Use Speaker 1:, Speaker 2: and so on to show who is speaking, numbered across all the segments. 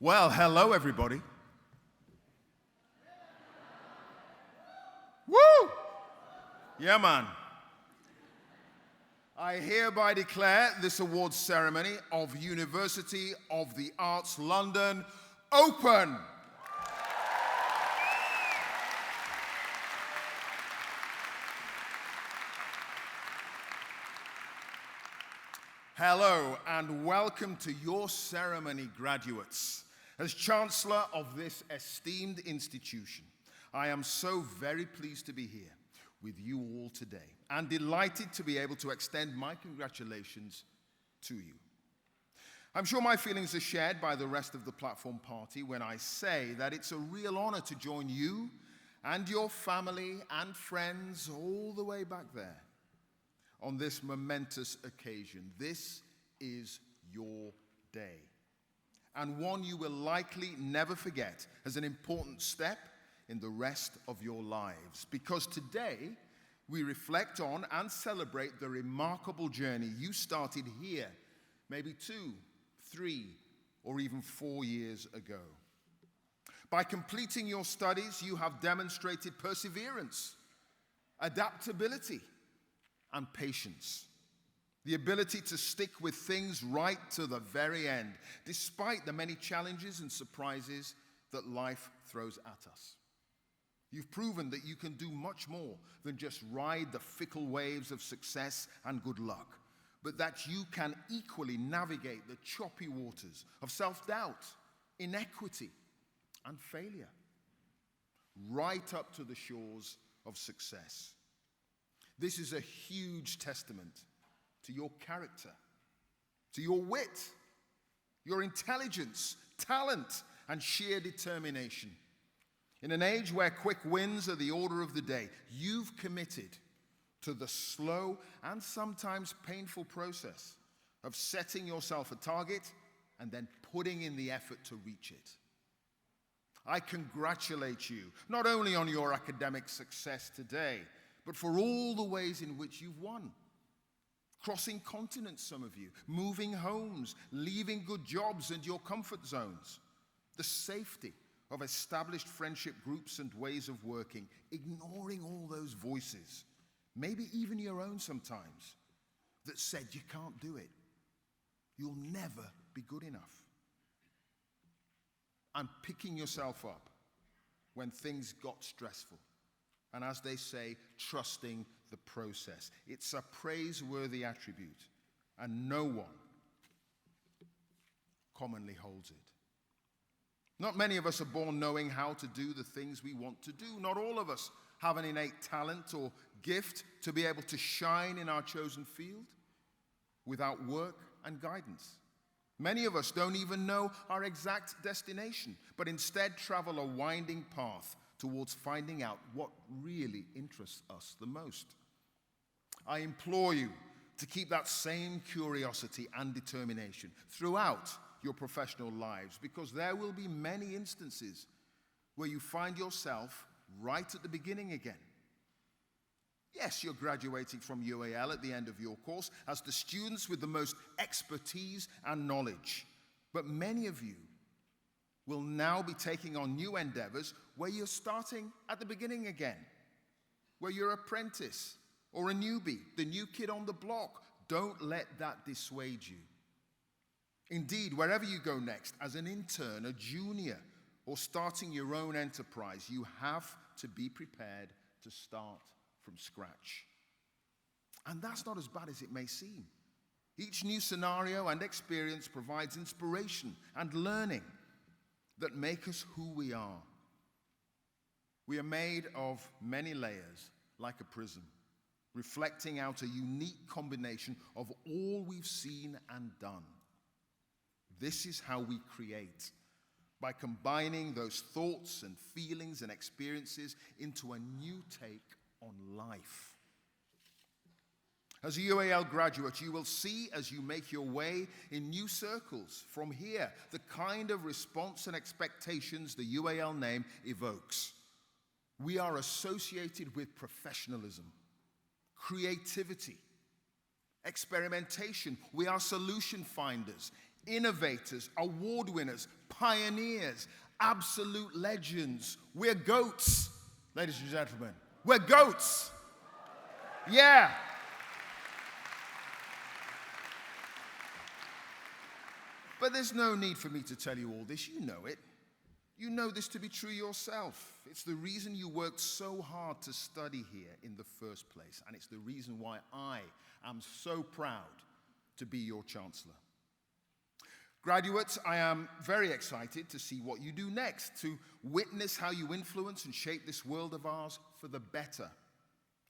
Speaker 1: Well, hello, everybody. Woo! Yeah, man. I hereby declare this awards ceremony of University of the Arts London open. Hello and welcome to your ceremony, graduates. As Chancellor of this esteemed institution, I am so very pleased to be here with you all today and delighted to be able to extend my congratulations to you. I'm sure my feelings are shared by the rest of the platform party when I say that it's a real honor to join you and your family and friends all the way back there on this momentous occasion. This is your day, and one you will likely never forget as an important step in the rest of your lives, because today we reflect on and celebrate the remarkable journey you started here maybe 2, 3, or even 4 years ago. By completing your studies, you have demonstrated perseverance, adaptability, and patience. The ability to stick with things right to the very end, despite the many challenges and surprises that life throws at us. You've proven that you can do much more than just ride the fickle waves of success and good luck, but that you can equally navigate the choppy waters of self-doubt, inequity, and failure, right up to the shores of success. This is a huge testament to your character, to your wit, your intelligence, talent, and sheer determination. In an age where quick wins are the order of the day, you've committed to the slow and sometimes painful process of setting yourself a target and then putting in the effort to reach it. I congratulate you not only on your academic success today, but for all the ways in which you've won. Crossing continents, some of you, moving homes, leaving good jobs and your comfort zones, the safety of established friendship groups and ways of working, ignoring all those voices, maybe even your own sometimes, that said you can't do it. You'll never be good enough. And picking yourself up when things got stressful. And as they say, trusting the process. It's a praiseworthy attribute, and no one commonly holds it. Not many of us are born knowing how to do the things we want to do. Not all of us have an innate talent or gift to be able to shine in our chosen field without work and guidance. Many of us don't even know our exact destination, but instead travel a winding path towards finding out what really interests us the most. I implore you to keep that same curiosity and determination throughout your professional lives, because there will be many instances where you find yourself right at the beginning again. Yes, you're graduating from UAL at the end of your course as the students with the most expertise and knowledge, but many of you will now be taking on new endeavors where you're starting at the beginning again, where you're an apprentice or a newbie, the new kid on the block. Don't let that dissuade you. Indeed, wherever you go next, as an intern, a junior, or starting your own enterprise, you have to be prepared to start from scratch. And that's not as bad as it may seem. Each new scenario and experience provides inspiration and learning that make us who we are. We are made of many layers, like a prism, reflecting out a unique combination of all we've seen and done. This is how we create, by combining those thoughts and feelings and experiences into a new take on life. As a UAL graduate, you will see as you make your way in new circles from here the kind of response and expectations the UAL name evokes. We are associated with professionalism, creativity, experimentation. We are solution finders, innovators, award winners, pioneers, absolute legends. We're goats, ladies and gentlemen. We're goats. Yeah. But there's no need for me to tell you all this. You know it. You know this to be true yourself. It's the reason you worked so hard to study here in the first place, and it's the reason why I am so proud to be your Chancellor. Graduates, I am very excited to see what you do next, to witness how you influence and shape this world of ours for the better,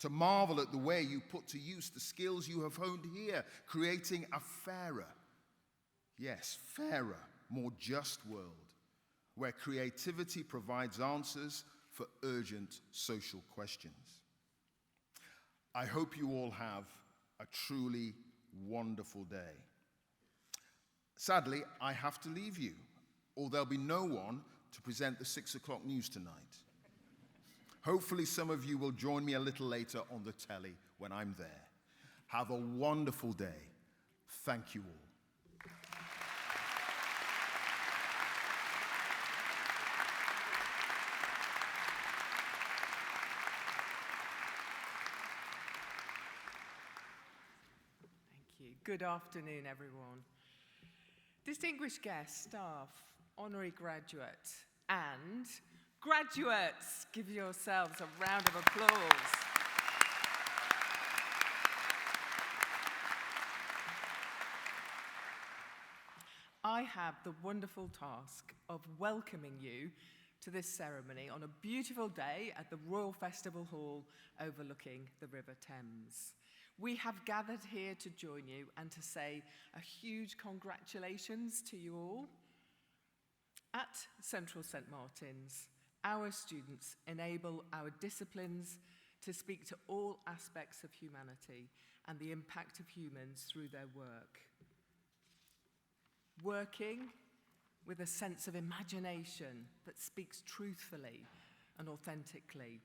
Speaker 1: to marvel at the way you put to use the skills you have honed here, creating a fairer, yes, fairer, more just world, where creativity provides answers for urgent social questions. I hope you all have a truly wonderful day. Sadly, I have to leave you, or there'll be no one to present the 6 o'clock news tonight. Hopefully some of you will join me a little later on the telly when I'm there. Have a wonderful day. Thank you all.
Speaker 2: Good afternoon, everyone. Distinguished guests, staff, honorary graduates, and graduates, give yourselves a round of applause. I have the wonderful task of welcoming you to this ceremony on a beautiful day at the Royal Festival Hall overlooking the River Thames. We have gathered here to join you and to say a huge congratulations to you all. At Central St. Martin's, our students enable our disciplines to speak to all aspects of humanity and the impact of humans through their work. Working with a sense of imagination that speaks truthfully and authentically.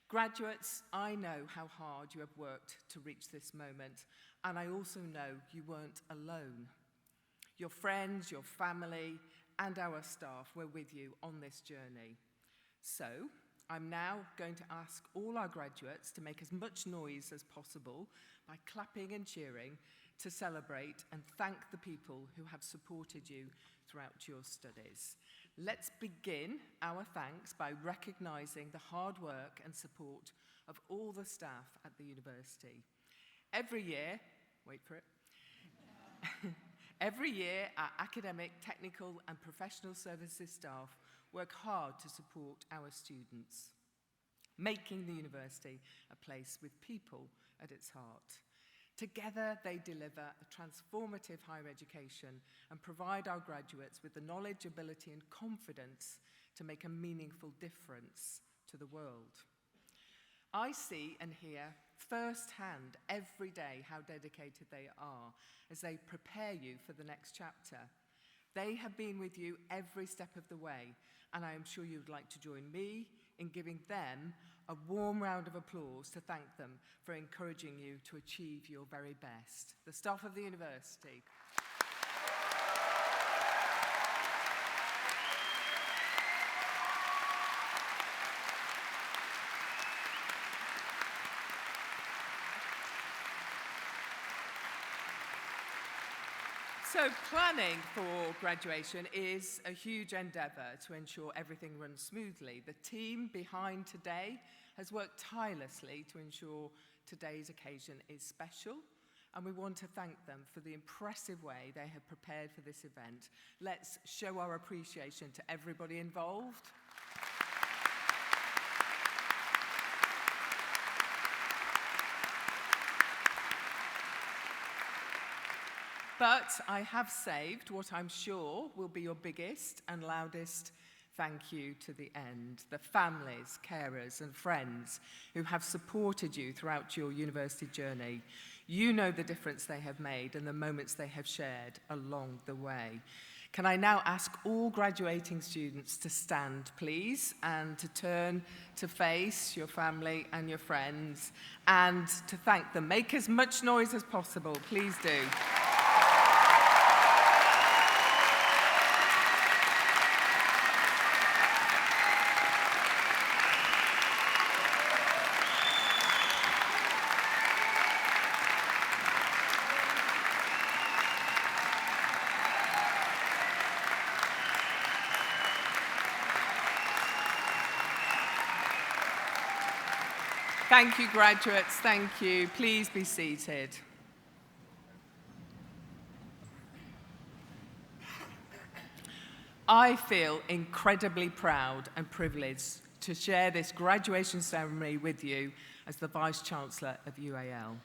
Speaker 2: Graduates, I know how hard you have worked to reach this moment, and I also know you weren't alone. Your friends, your family, and our staff were with you on this journey. So, I'm now going to ask all our graduates to make as much noise as possible by clapping and cheering to celebrate and thank the people who have supported you throughout your studies. Let's begin our thanks by recognising the hard work and support of all the staff at the university. Every year, wait for it, every year our academic, technical and professional services staff work hard to support our students, making the university a place with people at its heart. Together, they deliver a transformative higher education and provide our graduates with the knowledge, ability, and confidence to make a meaningful difference to the world. I see and hear firsthand every day how dedicated they are as they prepare you for the next chapter. They have been with you every step of the way, and I am sure you'd like to join me in giving them a warm round of applause to thank them for encouraging you to achieve your very best. The staff of the university. So planning for graduation is a huge endeavour to ensure everything runs smoothly. The team behind today has worked tirelessly to ensure today's occasion is special, and we want to thank them for the impressive way they have prepared for this event. Let's show our appreciation to everybody involved. But I have saved what I'm sure will be your biggest and loudest thank you to the end. The families, carers and friends who have supported you throughout your university journey. You know the difference they have made and the moments they have shared along the way. Can I now ask all graduating students to stand, please, and to turn to face your family and your friends and to thank them. Make as much noise as possible, please do. Thank you, graduates. Thank you. Please be seated. I feel incredibly proud and privileged to share this graduation ceremony with you as the Vice-Chancellor of UAL.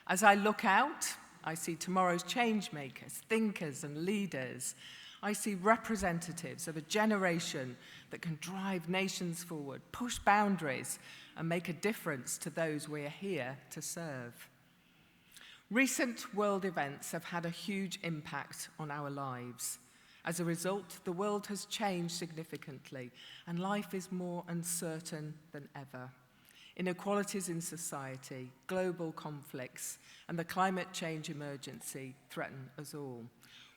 Speaker 2: As I look out, I see tomorrow's change makers, thinkers and leaders. I see representatives of a generation that can drive nations forward, push boundaries and make a difference to those we are here to serve. Recent world events have had a huge impact on our lives. As a result, the world has changed significantly and life is more uncertain than ever. Inequalities in society, global conflicts, and the climate change emergency threaten us all.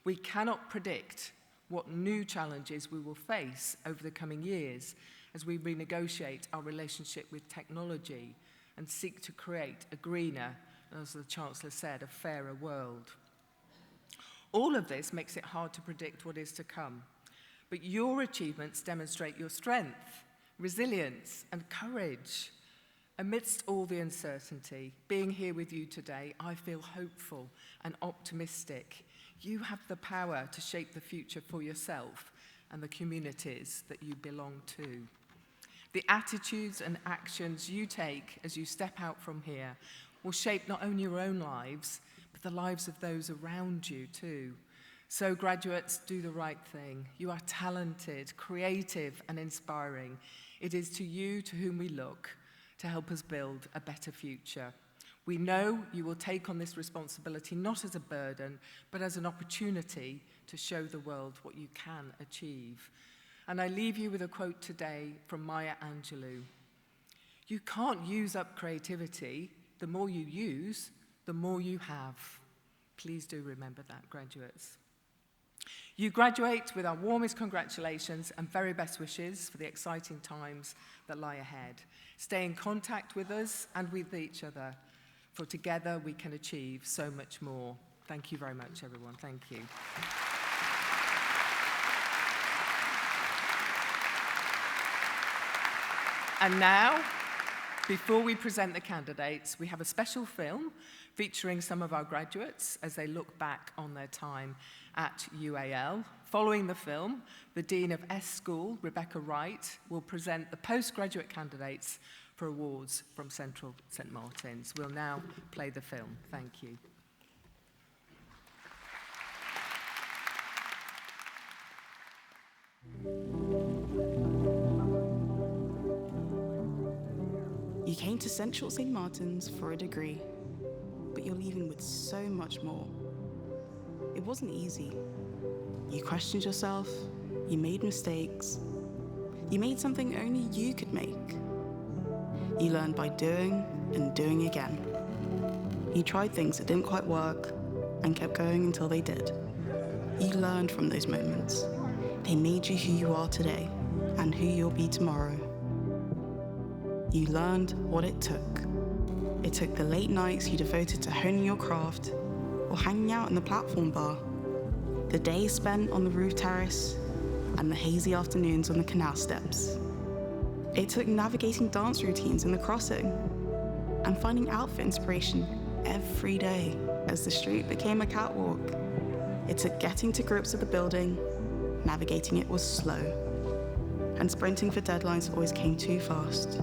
Speaker 2: We cannot predict what new challenges we will face over the coming years as we renegotiate our relationship with technology and seek to create a greener, as the Chancellor said, a fairer world. All of this makes it hard to predict what is to come, but your achievements demonstrate your strength, resilience, and courage. Amidst all the uncertainty, being here with you today, I feel hopeful and optimistic. You have the power to shape the future for yourself and the communities that you belong to. The attitudes and actions you take as you step out from here will shape not only your own lives, but the lives of those around you too. So graduates, do the right thing. You are talented, creative, and inspiring. It is to you to whom we look to help us build a better future. We know you will take on this responsibility not as a burden, but as an opportunity to show the world what you can achieve. And I leave you with a quote today from Maya Angelou. You can't use up creativity. The more you use, the more you have. Please do remember that, graduates. You graduate with our warmest congratulations and very best wishes for the exciting times that lie ahead. Stay in contact with us and with each other, for together we can achieve so much more. Thank you very much, everyone. Thank you. And now, before we present the candidates, we have a special film featuring some of our graduates as they look back on their time at UAL. Following the film, the Dean of S School, Rebecca Wright, will present the postgraduate candidates for awards from Central St Martin's. We'll now play the film. Thank you.
Speaker 3: You came to Central St Martin's for a degree, but you're leaving with so much more. It wasn't easy. You questioned yourself, you made mistakes, you made something only you could make. You learned by doing and doing again. You tried things that didn't quite work and kept going until they did. You learned from those moments. They made you who you are today and who you'll be tomorrow. You learned what it took. It took the late nights you devoted to honing your craft or hanging out in the platform bar, the days spent on the roof terrace, and the hazy afternoons on the canal steps. It took navigating dance routines in the crossing and finding outfit inspiration every day as the street became a catwalk. It took getting to grips with the building, navigating it was slow, and sprinting for deadlines always came too fast.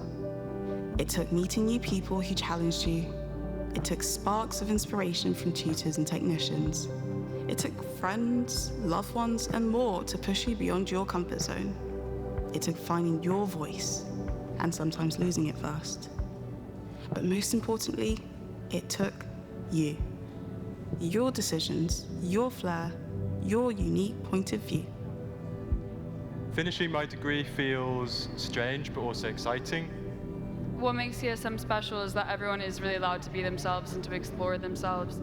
Speaker 3: It took meeting new people who challenged you. It took sparks of inspiration from tutors and technicians. It took friends, loved ones, and more to push you beyond your comfort zone. It took finding your voice, and sometimes losing it first. But most importantly, it took you. Your decisions, your flair, your unique point of view.
Speaker 4: Finishing my degree feels strange, but also exciting.
Speaker 5: What makes CSM special is that everyone is really allowed to be themselves and to explore themselves.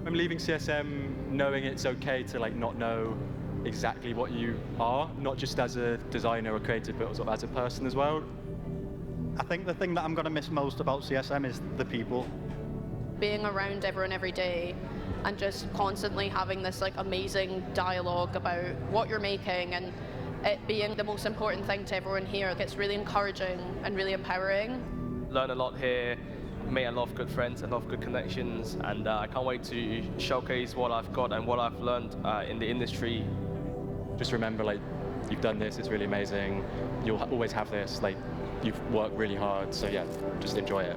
Speaker 4: I'm leaving CSM knowing it's okay to not know exactly what you are, not just as a designer or creative, but also as a person as well.
Speaker 6: I think the thing that I'm going to miss most about CSM is the people.
Speaker 7: Being around everyone every day and just constantly having this amazing dialogue about what you're making, and it being the most important thing to everyone here. It's really encouraging and really empowering.
Speaker 8: learned a lot here, made a lot of good friends, a lot of good connections, and I can't wait to showcase what I've got and what I've learned in the industry.
Speaker 4: Just remember, like, you've done this, it's really amazing. You'll always have this, like, you've worked really hard, so yeah, just enjoy it.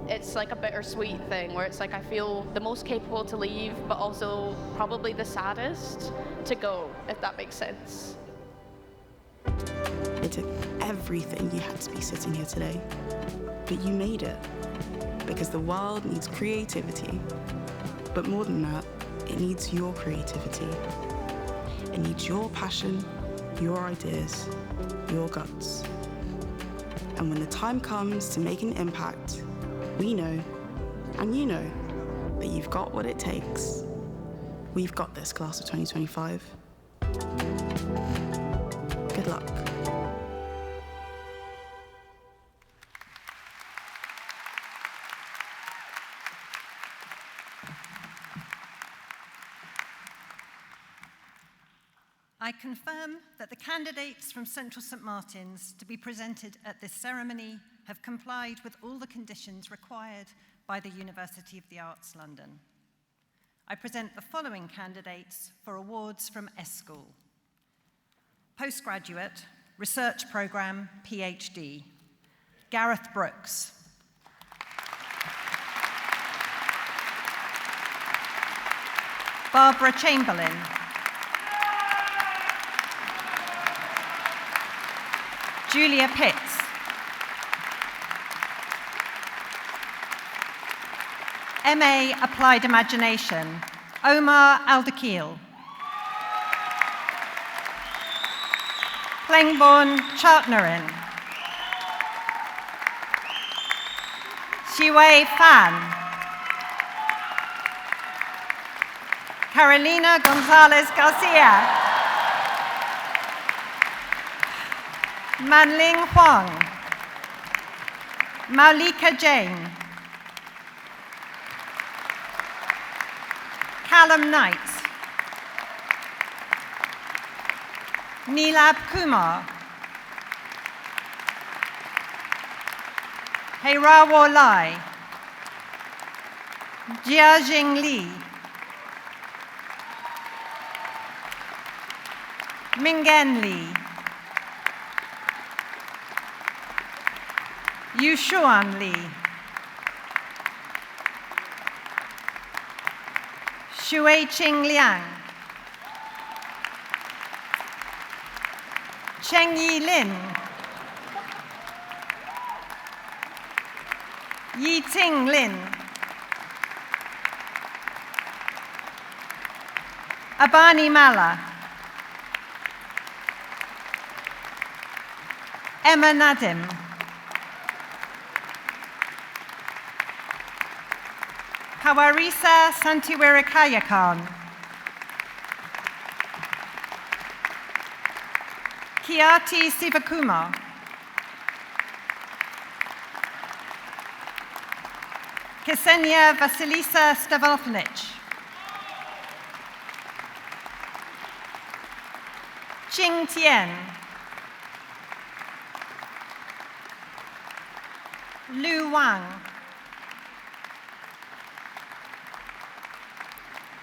Speaker 7: It's like a bittersweet thing where it's like I feel the most capable to leave, but also probably the saddest to go, if that makes sense.
Speaker 3: It took everything you had to be sitting here today, but you made it, because the world needs creativity. But more than that, it needs your creativity. It needs your passion, your ideas, your guts. And when the time comes to make an impact, we know, and you know, that you've got what it takes. We've got this, class of 2025. Good luck.
Speaker 9: I confirm that the candidates from Central St Martin's to be presented at this ceremony have complied with all the conditions required by the University of the Arts, London. I present the following candidates for awards from S-School. Postgraduate, Research Programme, PhD, Gareth Brooks. Barbara Chamberlain. Julia Pitts. MA Applied Imagination, Omar Aldakil. Klengborn Chartnarin. Shiwei Fan. Carolina Gonzalez Garcia. Manling Huang. Maulika Jain. Callum Knight. Neelab Kumar. Heirawo Lai. Jiajing Li. Mingen Li. Yushuan Li. Shuiqing Liang. Chengyi Lin. Yiting Lin. Abani Mala. Emma Nadim. Kawarisa Santiwirakayakan. Kiati Sivakumar. Ksenia Vasilisa Stavelnich. Jing Tian. Lu Wang.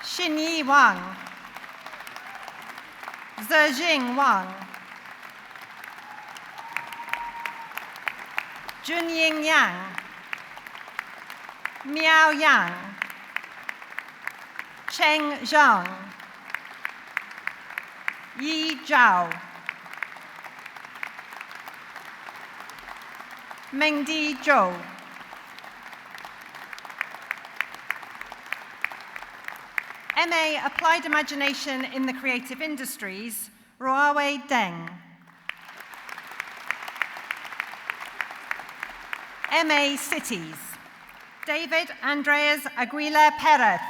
Speaker 9: Xinyi Wang. Zejing Wang. Junying Yang. Miao Yang. Cheng Zhang. Yi Zhao. Mengdi Zhou. MA Applied Imagination in the Creative Industries, Ruawei Deng. MA Cities, David Andreas Aguilar Perez.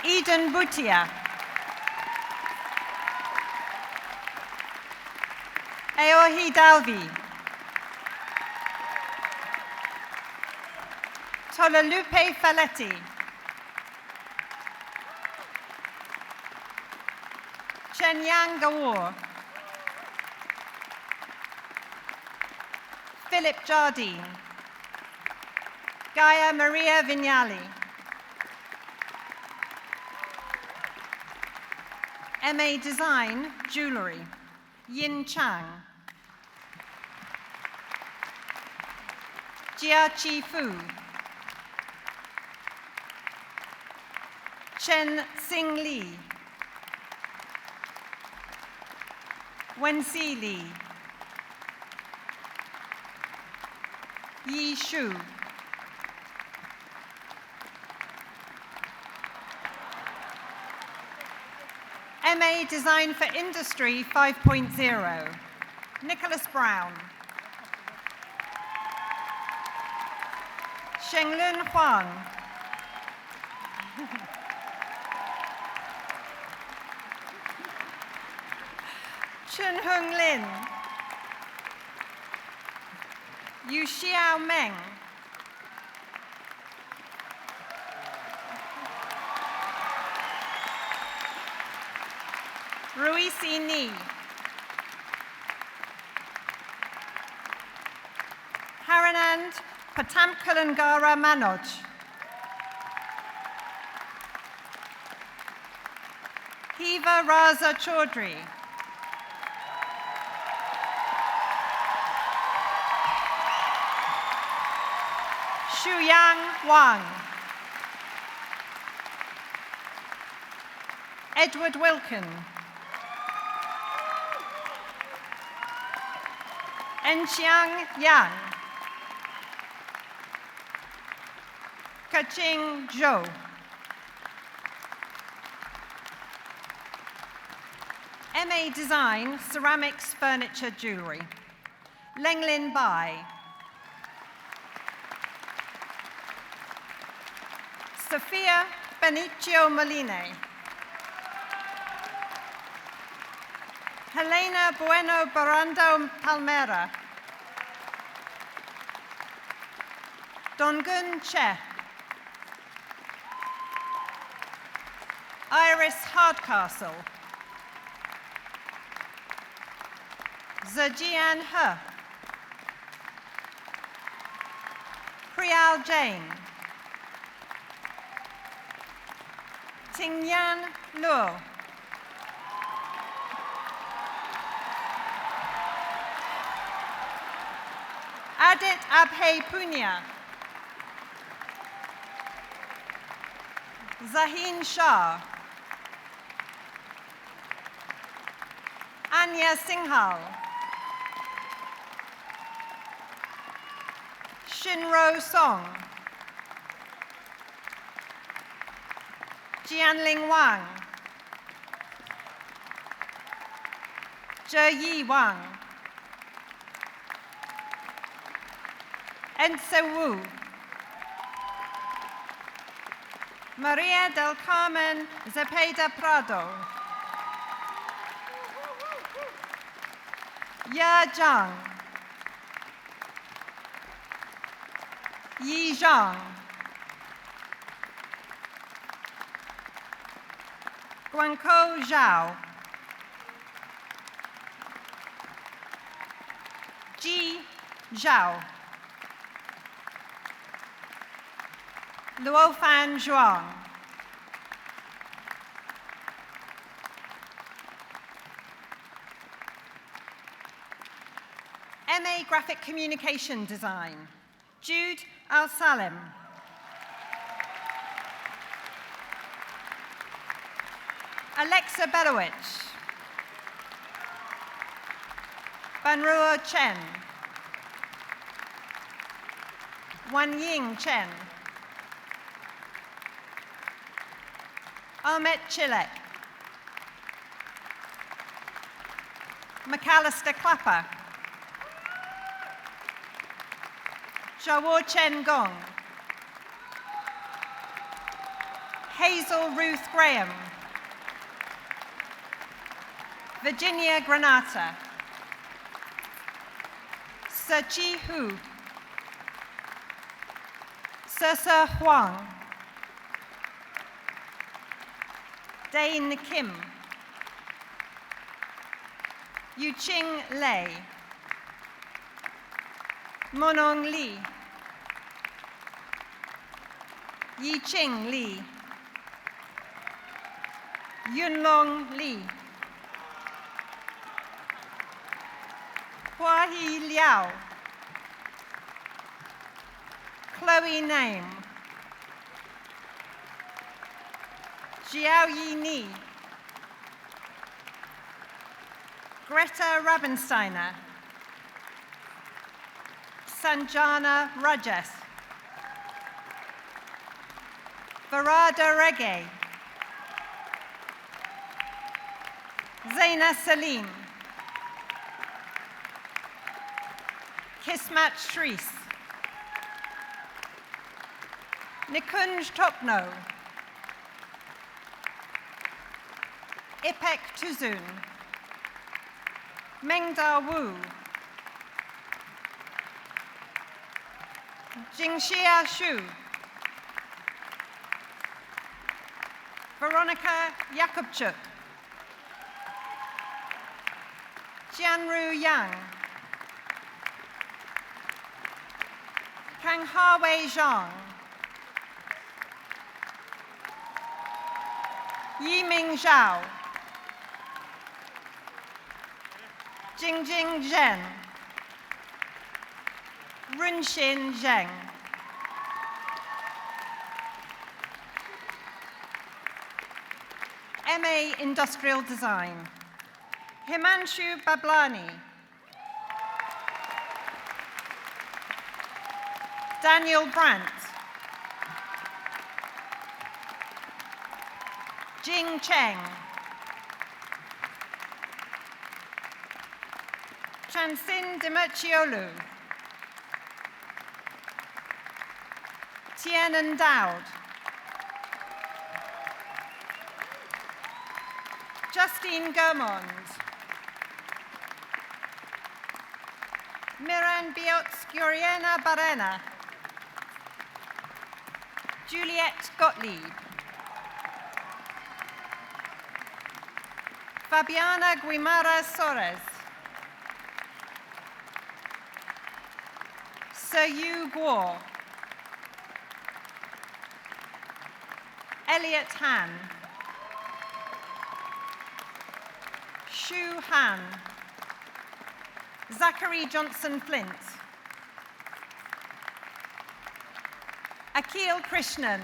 Speaker 9: Eden Butia. Eohi Dalvi. Tolalupe Faletti. Chenyang Gawor. Philip Jardine, Gaia Maria Vignali, MA Design, Jewellery, Yin Chang, Jia Chi Fu, Chen Xing Li, Wenxi Li, Yi Shu, MA Design for Industry 5.0, Nicholas Brown, Shenglun Huang, Chun Hung Lin, Yu Xiao Meng, Ruisi Ni, Haranand Patamkalangara Manoj, Hiva Raza Chaudhry, Shuyang Wang, Edward Wilkin, Enxiang Yang, Kaching Zhou, MA Design, Ceramics, Furniture, Jewellery, Lenglin Bai, Sofia Benicio Moline, Helena Bueno Barando Palmera, Dongun Che, Iris Hardcastle, Zhejian He, Priyal Jain, Tingyan Luo, Adit Abhay Punya, Zahin Shah, Anya Singhal, Shinro Song, Jianling Wang, Zhe Yi Wang, Ense Wu, Maria del Carmen Zepeda Prado, Ya Zhang, Yi Zhang, Guangkou Zhao, Ji Zhao, Luofan Zhuang, MA Graphic Communication Design, Jude Al-Salim, Alexa Belowich, Banruo Chen, Wanying Chen, Ahmet Chilek, McAllister Clapper, Jawo Chen Gong, Hazel Ruth Graham, Virginia Granata, Sechi Hu, Sesa Huang, Dane Kim, Yuqing Lei, Monong Li, Yiqing Li, Yunlong Li, Huahi Liao, Chloe Naim, Xiaoyi Ni, Greta Rabensteiner, Sanjana Rajesh, Varada Rege, Zaina Salim, Kismat Shrees, Nikunj Tokno, Ipek Tuzun, Mengda Wu, Jingxia Shu, Veronica Yakubchuk, Jianru Yang, Kang Hawei Zhang, Yiming Zhao, Jingjing Zhen, Runxin Zheng, MA Industrial Design, Himanshu Bablani, Daniel Brandt, Jing Cheng, Chansin Demircioglu, Tianan Dowd, Justine Germond, Miran Biotz-Guriena Barena, Juliette Gottlieb, Fabiana Guimara Soares, Yu Guo, Elliot Han, Shu Han, Zachary Johnson Flint, Akhil Krishnan,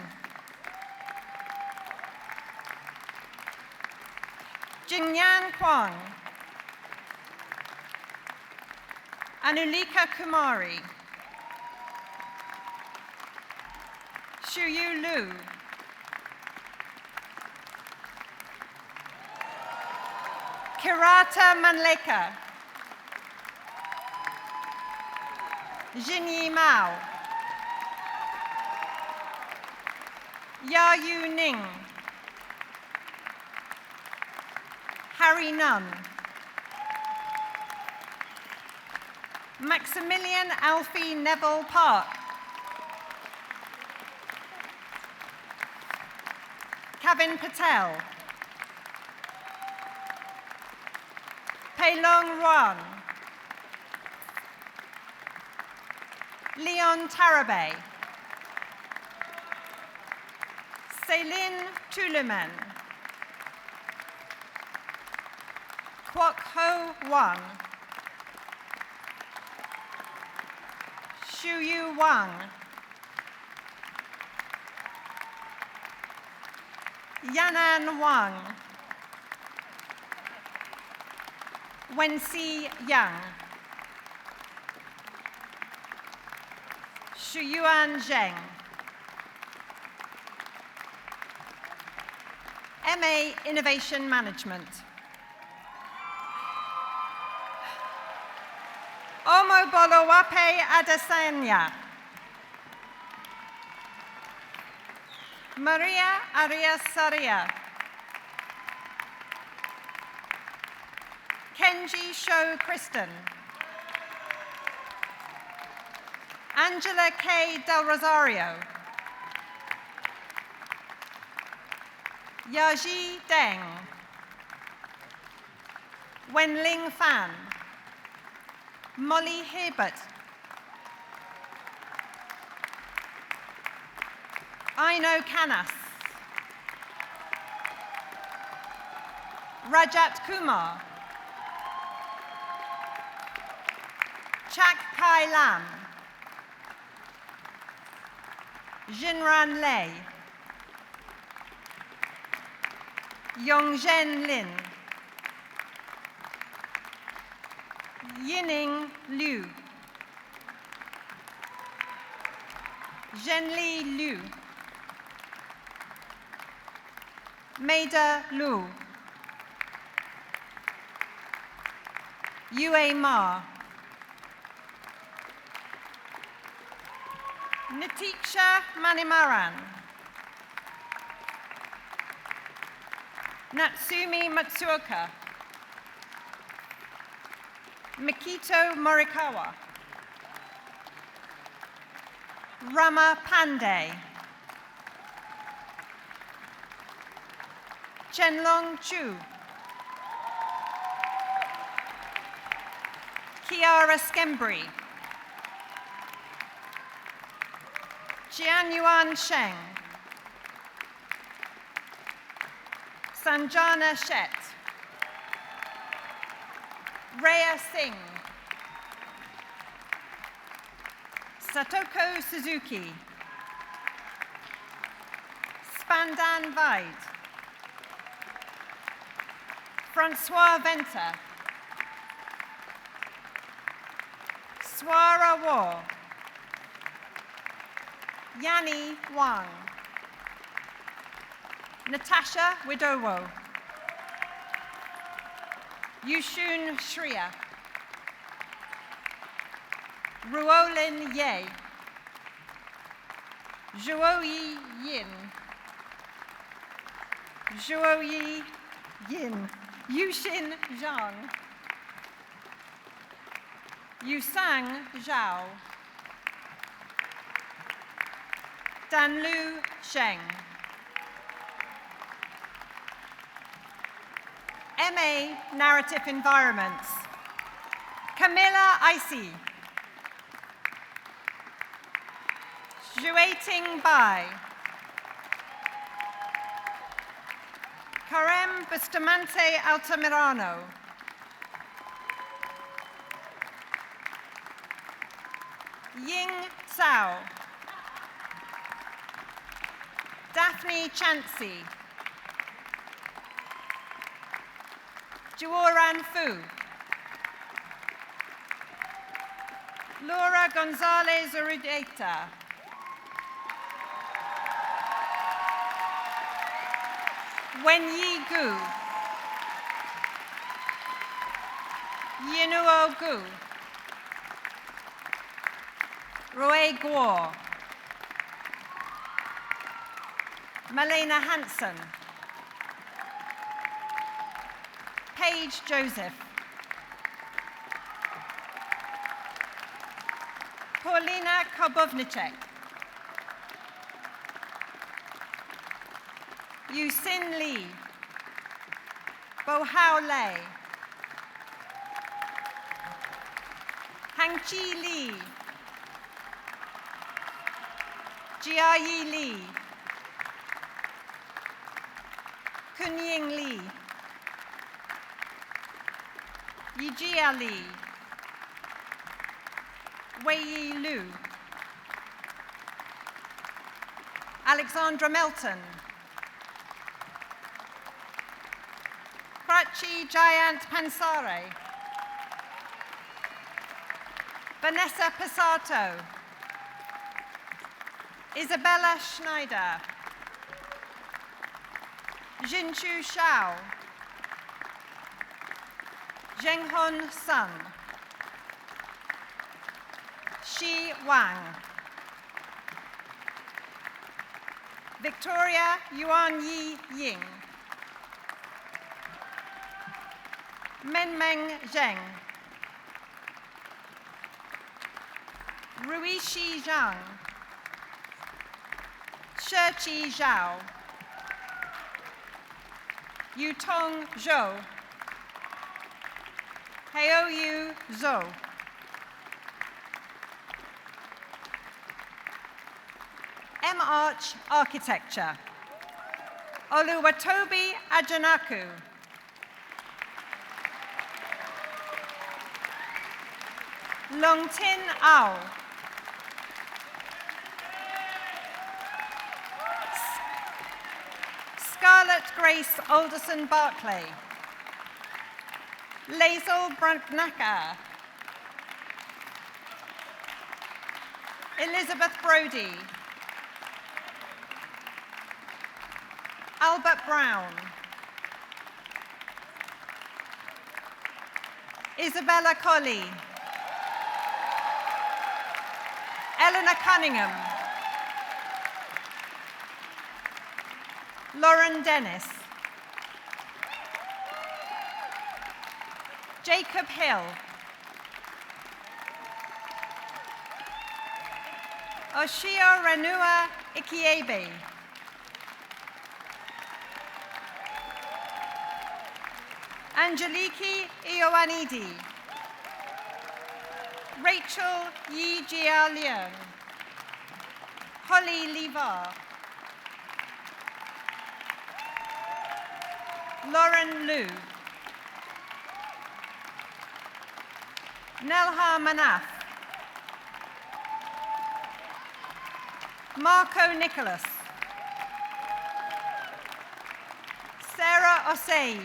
Speaker 9: Jingyan Kwang, Anulika Kumari, Shuyu Lu, Kirata Manleka, Jinyi Mao, Ya Yu Ning, Harry Nunn, Maximilian Alfie Neville Park, Kevin Patel, Peilong Ruan, Leon Tarabay, Céline Tuleman, Kwok Ho Wang, Shuyu Wang, Yanan Wang, Wenxi Yang, Shuyuan Zheng, MA Innovation Management, Omobolowape Adesanya, Maria Arias Saria, Kenji Sho Kristen, Angela K. Del Rosario, Yaji Deng, Wenling Fan, Molly Hibbert, Aino Kanas, Rajat Kumar, Chak Kai Lam, Jinran Lei, Yongzhen Lin, Yining Liu, Zhenli Liu, Maida Lu, Yue Ma, Nitiksha Manimaran, Natsumi Matsuoka, Mikito Morikawa, Rama Pandey, Chenlong Chu, Kiara Skembri, Jianyuan Sheng, Sanjana Shet, Rhea Singh, Satoko Suzuki, Spandan Vaid, Francois Venter, Swara War, Yanni Wang, Natasha Widowo, Yushun Shriya, Ruolin Ye, Zhuoyi Yin, Zhuoyi Yin, Yushin Zhang, Yusang Zhao, Danlu Sheng, MA Narrative Environments, Camilla Icey, Zhueting Bai, Karem Bustamante Altamirano, Ying Cao, Daphne Chansey, Juoran Fu, Laura Gonzalez Urudeta, Wenyi Gu, Yinuo Gu, Roy Guo, Malena Hansen, Paige Joseph, Paulina Kobovnicek, Yusin Li, Bohao Lei, Hangqi Li, Jiayi Li, Kunying Li, Yijia Li, Weiyi Lu, Alexandra Melton, Prachi Jayant Pansare, Vanessa Passato, Isabella Schneider, Jinshu Shao, Zhenghon Sun, Shi Wang, Victoria Yuan Yi Ying, Menmeng Zheng, Ruishi Zhang, Sheqi Zhao, Yutong Zhou, Heoyu Zhou, M-Arch Architecture, Oluwatobi Ajanaku. Longtin Ao. Scarlett Grace Alderson Barclay. Lazel Brunknacker. Elizabeth Brody. Albert Brown. Isabella Colley. Eleanor Cunningham. Lauren Dennis. Jacob Hill. Oshio Renua Ikiebe. Angeliki Ioanidi. Rachel Yi Jia Leung. Holly Levar. Lauren Liu. Nelha Manaf. Marco Nicholas. Sarah Osei.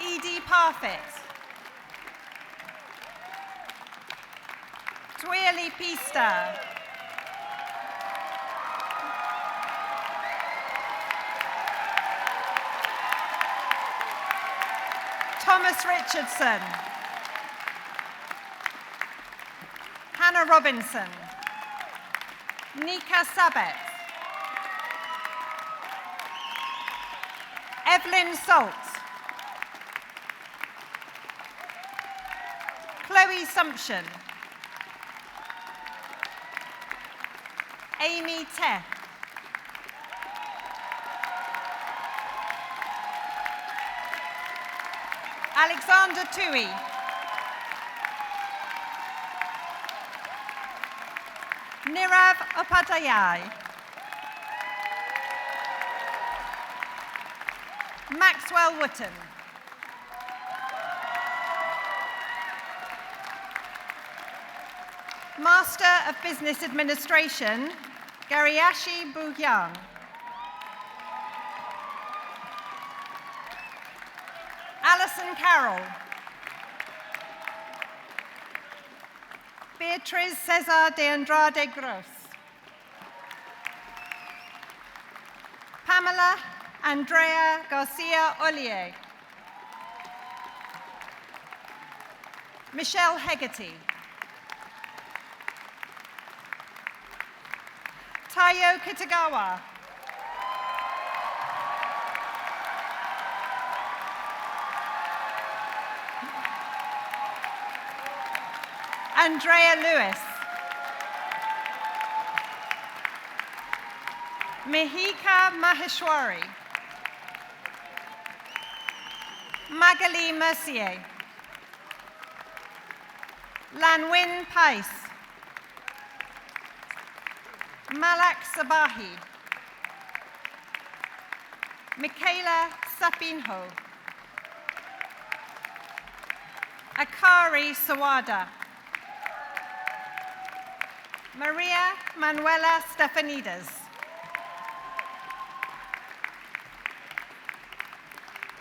Speaker 9: Edie Parfit. Twirly Pista. Thomas Richardson. Hannah Robinson. Nika Sabet. Evelyn Salt. Chloe Sumption. Amy Te. Alexander Tui. Nirav Upadhyay. Maxwell Wooten. Master of Business Administration, Garyashi Bugyang. Alison Carroll. Beatriz Cesar de Andrade Gross. Pamela Andrea Garcia Ollier. Michelle Hegarty. Tayo Kitagawa. Andrea Lewis. Mihika Maheshwari. Magali Mercier. Lanwin Pais. Malak Sabahi. Michaela Sapinho. Akari Sawada. Maria Manuela Stefanides.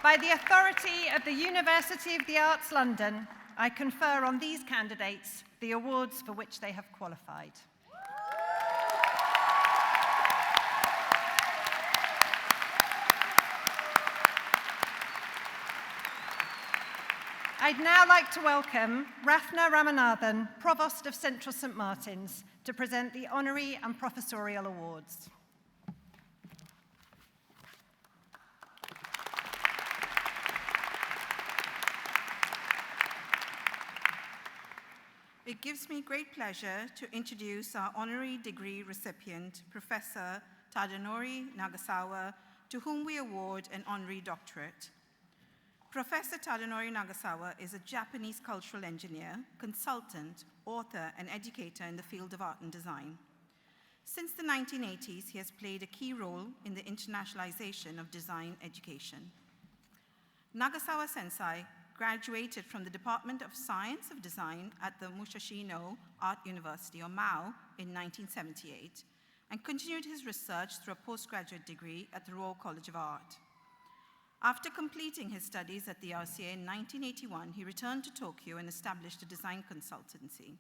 Speaker 9: By the authority of the University of the Arts London, I confer on these candidates the awards for which they have qualified. I'd now like to welcome Rathna Ramanathan, Provost of Central St Martin's, to present the honorary and professorial awards.
Speaker 10: It gives me great pleasure to introduce our honorary degree recipient, Professor Tadanori Nagasawa, to whom we award an honorary doctorate. Professor Tadanori Nagasawa is a Japanese cultural engineer, consultant, author, and educator in the field of art and design. Since the 1980s, he has played a key role in the internationalization of design education. Nagasawa Sensei graduated from the Department of Science of Design at the Musashino Art University, or MAO, in 1978, and continued his research through a postgraduate degree at the Royal College of Art. After completing his studies at the RCA in 1981, he returned to Tokyo and established a design consultancy.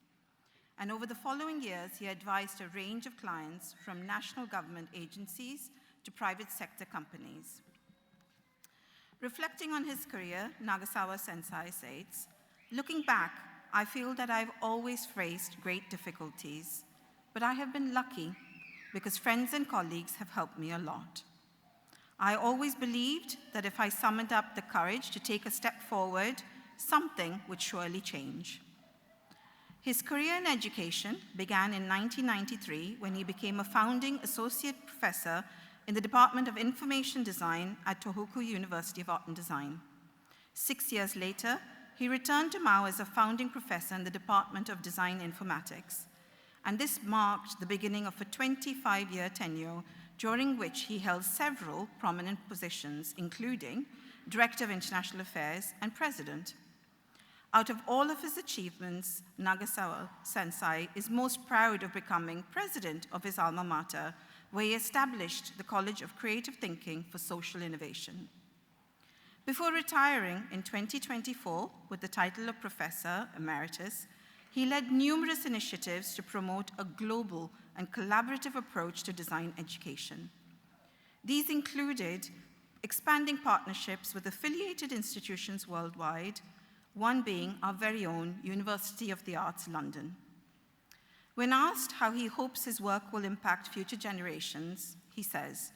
Speaker 10: And over the following years, he advised a range of clients from national government agencies to private sector companies. Reflecting on his career, Nagasawa Sensei states, "Looking back, I feel that I've always faced great difficulties, but I have been lucky because friends and colleagues have helped me a lot. I always believed that if I summoned up the courage to take a step forward, something would surely change." His career in education began in 1993 when he became a founding associate professor in the Department of Information Design at Tohoku University of Art and Design. 6 years later, he returned to Mao as a founding professor in the Department of Design Informatics. And this marked the beginning of a 25-year tenure during which he held several prominent positions, including Director of International Affairs and President. Out of all of his achievements, Nagasawa Sensei is most proud of becoming president of his alma mater, where he established the College of Creative Thinking for Social Innovation. Before retiring in 2024 with the title of Professor Emeritus, he led numerous initiatives to promote a global and collaborative approach to design education. These included expanding partnerships with affiliated institutions worldwide, one being our very own University of the Arts, London. When asked how he hopes his work will impact future generations, he says,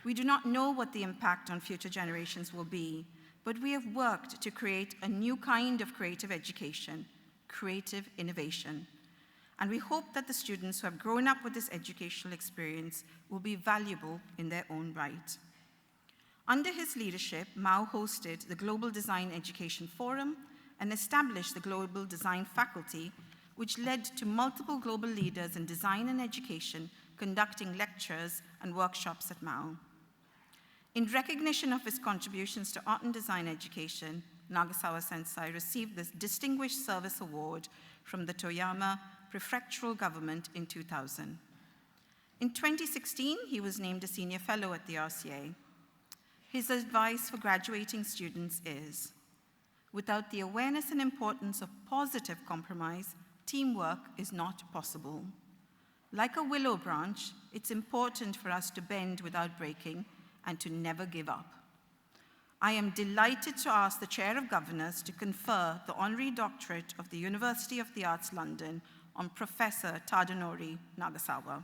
Speaker 10: "We do not know what the impact on future generations will be, but we have worked to create a new kind of creative education, creative innovation. And we hope that the students who have grown up with this educational experience will be valuable in their own right." Under his leadership, Mao hosted the Global Design Education Forum and established the Global Design Faculty, which led to multiple global leaders in design and education conducting lectures and workshops at Mao. In recognition of his contributions to art and design education, Nagasawa Sensei received this Distinguished Service Award from the Toyama Prefectural Government in 2000. In 2016, he was named a Senior Fellow at the RCA. His advice for graduating students is, without the awareness and importance of positive compromise, teamwork is not possible. Like a willow branch, it's important for us to bend without breaking and to never give up. I am delighted to ask the Chair of Governors to confer the Honorary Doctorate of the University of the Arts, London on Professor Tadanori Nagasawa.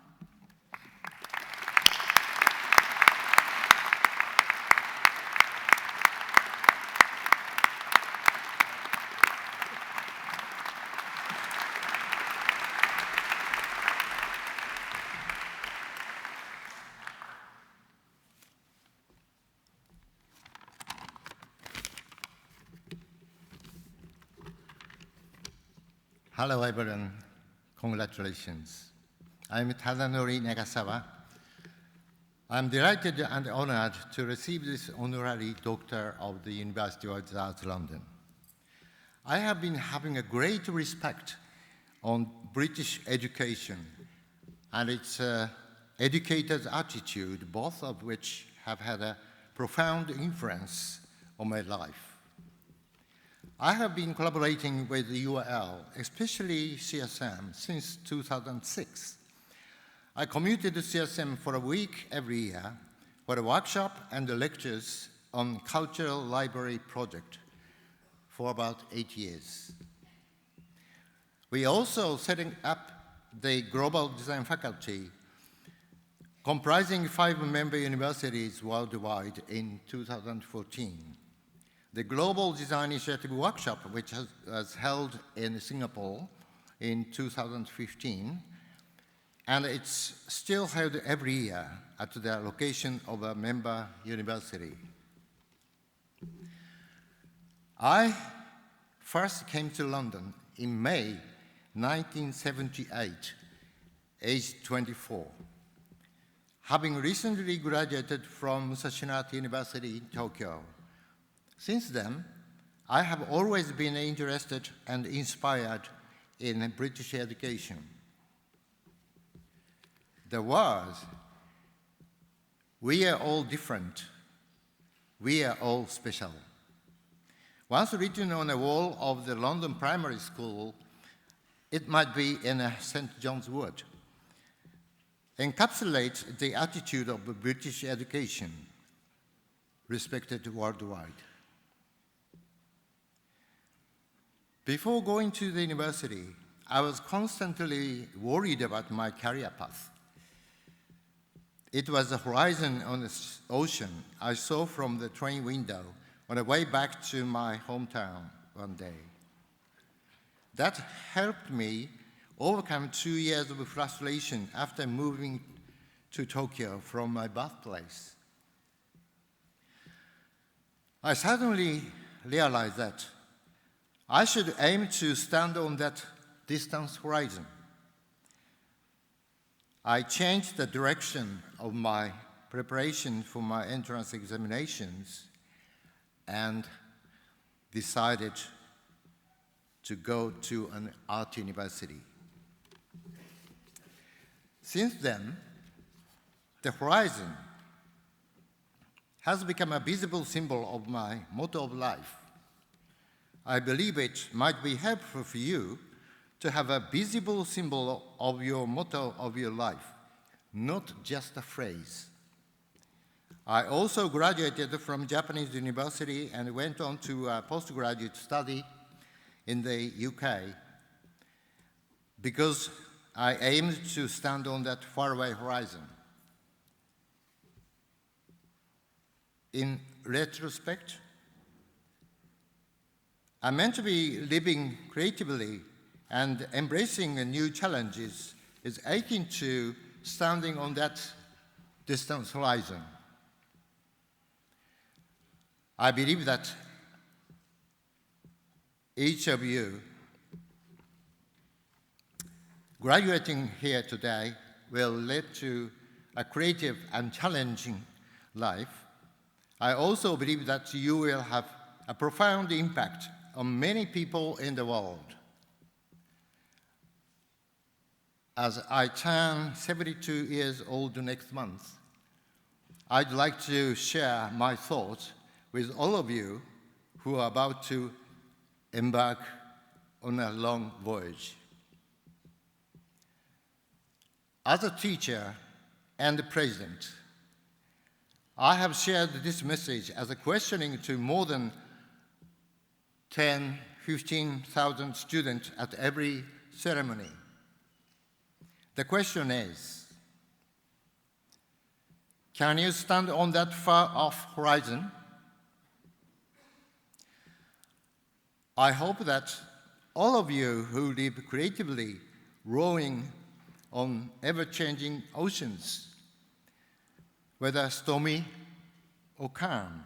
Speaker 11: Hello, everyone. Congratulations. I'm Tadanori Nagasawa. I'm delighted and honored to receive this honorary doctor of the University of the Arts, London. I have been having a great respect on British education and its educators' attitude, both of which have had a profound influence on my life. I have been collaborating with the UAL, especially CSM, since 2006. I commuted to CSM for a week every year for a workshop and the lectures on Cultural Library Project for about 8 years. We also setting up the Global Design Faculty, comprising 5 member universities worldwide in 2014. The Global Design Initiative Workshop, which was held in Singapore in 2015, and it's still held every year at the location of a member university. I first came to London in May 1978, aged 24, having recently graduated from Musashi University in Tokyo. Since then, I have always been interested and inspired in British education. The words, "We are all different, we are all special," once written on a wall of the London primary school, it might be in a St. John's Wood, encapsulates the attitude of British education, respected worldwide. Before going to the university, I was constantly worried about my career path. It was the horizon on the ocean I saw from the train window on the way back to my hometown one day. That helped me overcome 2 years of frustration after moving to Tokyo from my birthplace. I suddenly realized that I should aim to stand on that distant horizon. I changed the direction of my preparation for my entrance examinations and decided to go to an art university. Since then, the horizon has become a visible symbol of my motto of life. I believe it might be helpful for you to have a visible symbol of your motto of your life, not just a phrase. I also graduated from Japanese university and went on to a postgraduate study in the UK because I aimed to stand on that faraway horizon. In retrospect, I'm meant to be living creatively and embracing new challenges is akin to standing on that distant horizon. I believe that each of you graduating here today will lead to a creative and challenging life. I also believe that you will have a profound impact on many people in the world. As I turn 72 years old next month, I'd like to share my thoughts with all of you who are about to embark on a long voyage. As a teacher and president, I have shared this message as a questioning to more than 15,000 students at every ceremony. The question is, can you stand on that far-off horizon? I hope that all of you who live creatively, rowing on ever-changing oceans, whether stormy or calm,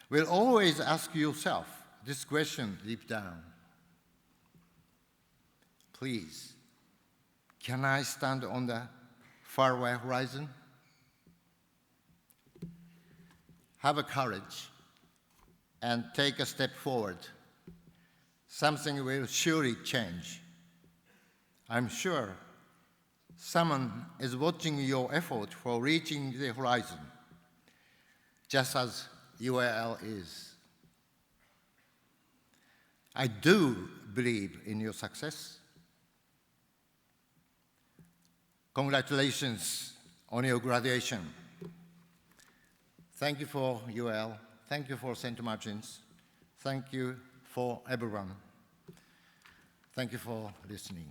Speaker 11: will always ask yourself this question deep down. Please, can I stand on the faraway horizon? Have a courage and take a step forward. Something will surely change. I'm sure someone is watching your effort for reaching the horizon, just as UAL is. I do believe in your success. Congratulations on your graduation. Thank you for UAL. Thank you for St. Martin's. Thank you for everyone. Thank you for listening.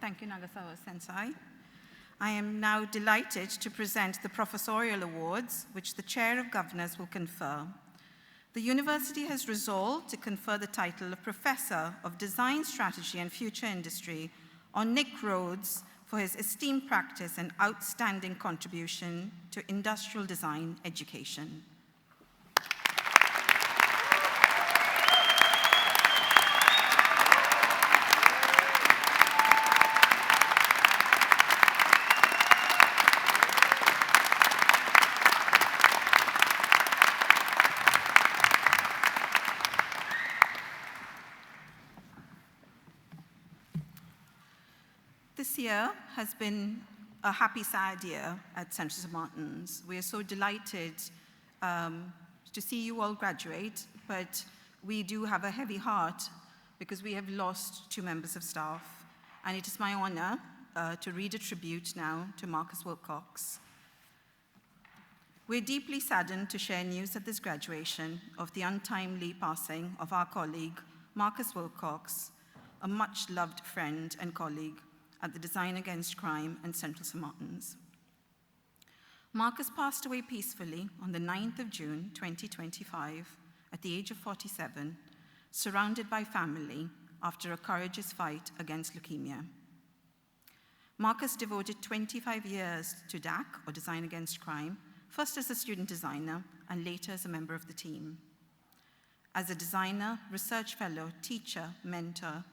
Speaker 10: Thank you, Nagasawa-sensei. I am now delighted to present the professorial awards, which the Chair of Governors will confer. The university has resolved to confer the title of Professor of Design Strategy and Future Industry on Nick Rhodes for his esteemed practice and outstanding contribution to industrial design education. This year has been a happy, sad year at Central St. Martin's. We are so delighted to see you all graduate, but we do have a heavy heart because we have lost 2 members of staff. And it is my honor to read a tribute now to Marcus Wilcox. We're deeply saddened to share news at this graduation of the untimely passing of our colleague, Marcus Wilcox, a much-loved friend and colleague at the Design Against Crime and Central St. Martin's. Marcus passed away peacefully on the 9th of June, 2025, at the age of 47, surrounded by family after a courageous fight against leukemia. Marcus devoted 25 years to DAC, or Design Against Crime, first as a student designer and later as a member of the team. As a designer, research fellow, teacher, mentor,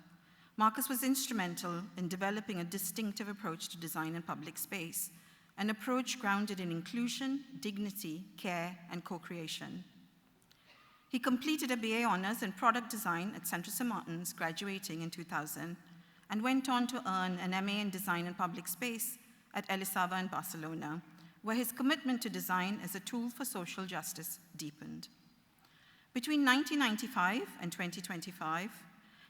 Speaker 10: Marcus was instrumental in developing a distinctive approach to design in public space, an approach grounded in inclusion, dignity, care, and co-creation. He completed a BA Honours in Product Design at Central St. Martin's, graduating in 2000, and went on to earn an MA in Design in Public Space at Elisava in Barcelona, where his commitment to design as a tool for social justice deepened. Between 1995 and 2025,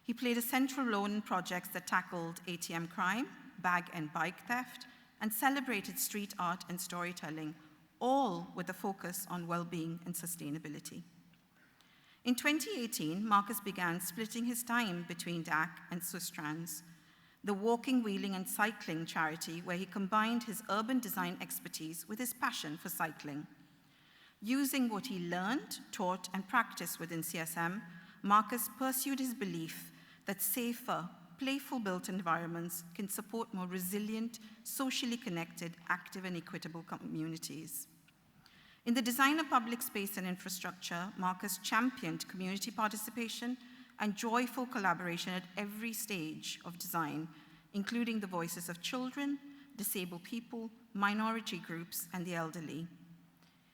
Speaker 10: he played a central role in projects that tackled ATM crime, bag and bike theft, and celebrated street art and storytelling, all with a focus on well-being and sustainability. In 2018, Marcus began splitting his time between DAC and Sustrans, the walking, wheeling, and cycling charity where he combined his urban design expertise with his passion for cycling. Using what he learned, taught, and practiced within CSM, Marcus pursued his belief that safer, playful built environments can support more resilient, socially connected, active, and equitable communities. In the design of public space and infrastructure, Marcus championed community participation and joyful collaboration at every stage of design, including the voices of children, disabled people, minority groups, and the elderly.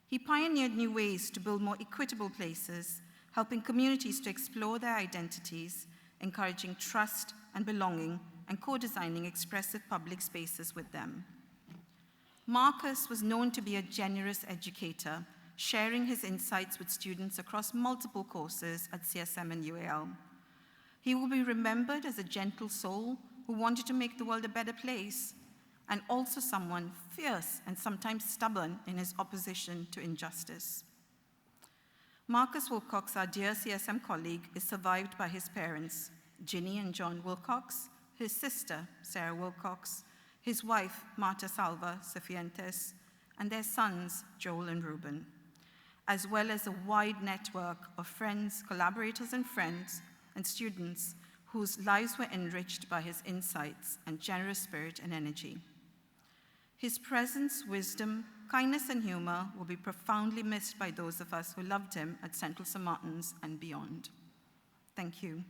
Speaker 10: He pioneered new ways to build more equitable places, helping communities to explore their identities, encouraging trust and belonging, and co-designing expressive public spaces with them. Marcus was known to be a generous educator, sharing his insights with students across multiple courses at CSM and UAL. He will be remembered as a gentle soul who wanted to make the world a better place, and also someone fierce and sometimes stubborn in his opposition to injustice. Marcus Wilcox, our dear CSM colleague, is survived by his parents, Ginny and John Wilcox, his sister, Sarah Wilcox, his wife, Marta Salva Cifuentes, and their sons, Joel and Ruben, as well as a wide network of friends, collaborators and friends, and students whose lives were enriched by his insights and generous spirit and energy. His presence, wisdom, kindness, and humor will be profoundly missed by those of us who loved him at Central St. Martin's and beyond. Thank you.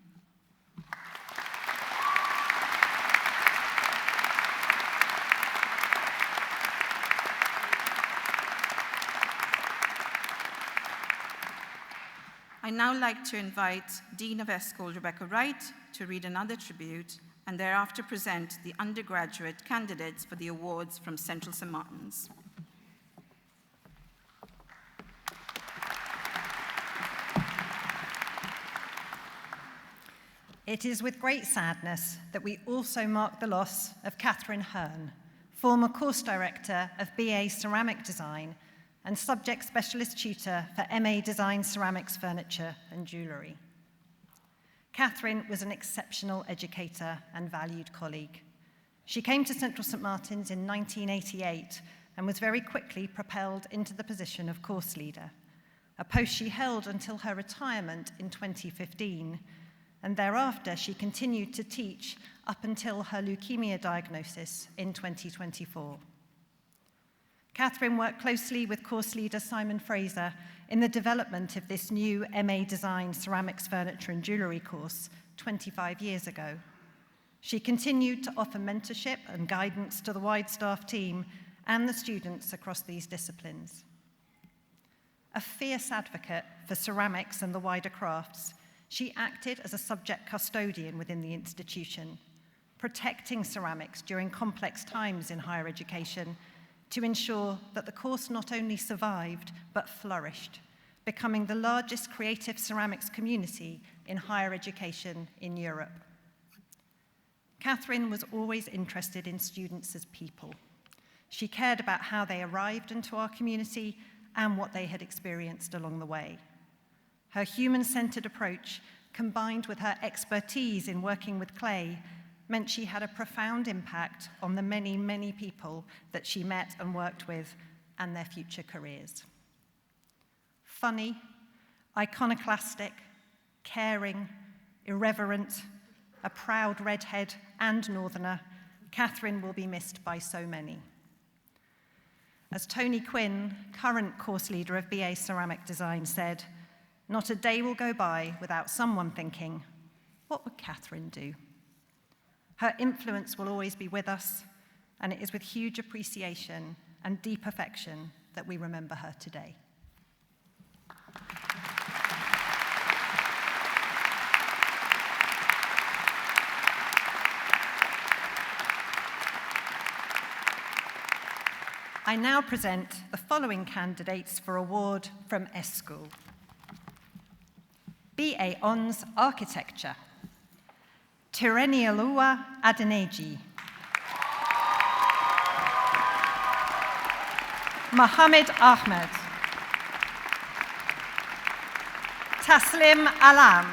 Speaker 10: I'd now like to invite Dean of ESCOL, Rebecca Wright, to read another tribute and thereafter present the undergraduate candidates for the awards from Central St. Martin's.
Speaker 9: It is with great sadness that we also mark the loss of Catherine Hearn, former course director of BA Ceramic Design and subject specialist tutor for MA Design Ceramics, Furniture and Jewellery. Catherine was an exceptional educator and valued colleague. She came to Central St. Martin's in 1988 and was very quickly propelled into the position of course leader, a post she held until her retirement in 2015, and thereafter she continued to teach up until her leukemia diagnosis in 2024. Catherine worked closely with course leader Simon Fraser in the development of this new MA Design Ceramics, Furniture and Jewellery course 25 years ago. She continued to offer mentorship and guidance to the wide staff team and the students across these disciplines. A fierce advocate for ceramics and the wider crafts, she acted as a subject custodian within the institution, protecting ceramics during complex times in higher education to ensure that the course not only survived, but flourished, becoming the largest creative ceramics community in higher education in Europe. Catherine was always interested in students as people. She cared about how they arrived into our community and what they had experienced along the way. Her human-centered approach, combined with her expertise in working with clay, meant she had a profound impact on the many, many people that she met and worked with and their future careers. Funny, iconoclastic, caring, irreverent, a proud redhead and northerner, Catherine will be missed by so many. As Tony Quinn, current course leader of BA Ceramic Design, said, "Not a day will go by without someone thinking, what would Catherine do?" Her influence will always be with us, and it is with huge appreciation and deep affection that we remember her today. I now present the following candidates for award from S-School. BA Hons Architecture, Tirenialua Adeneji, Mohammed Ahmed, Taslim Alam,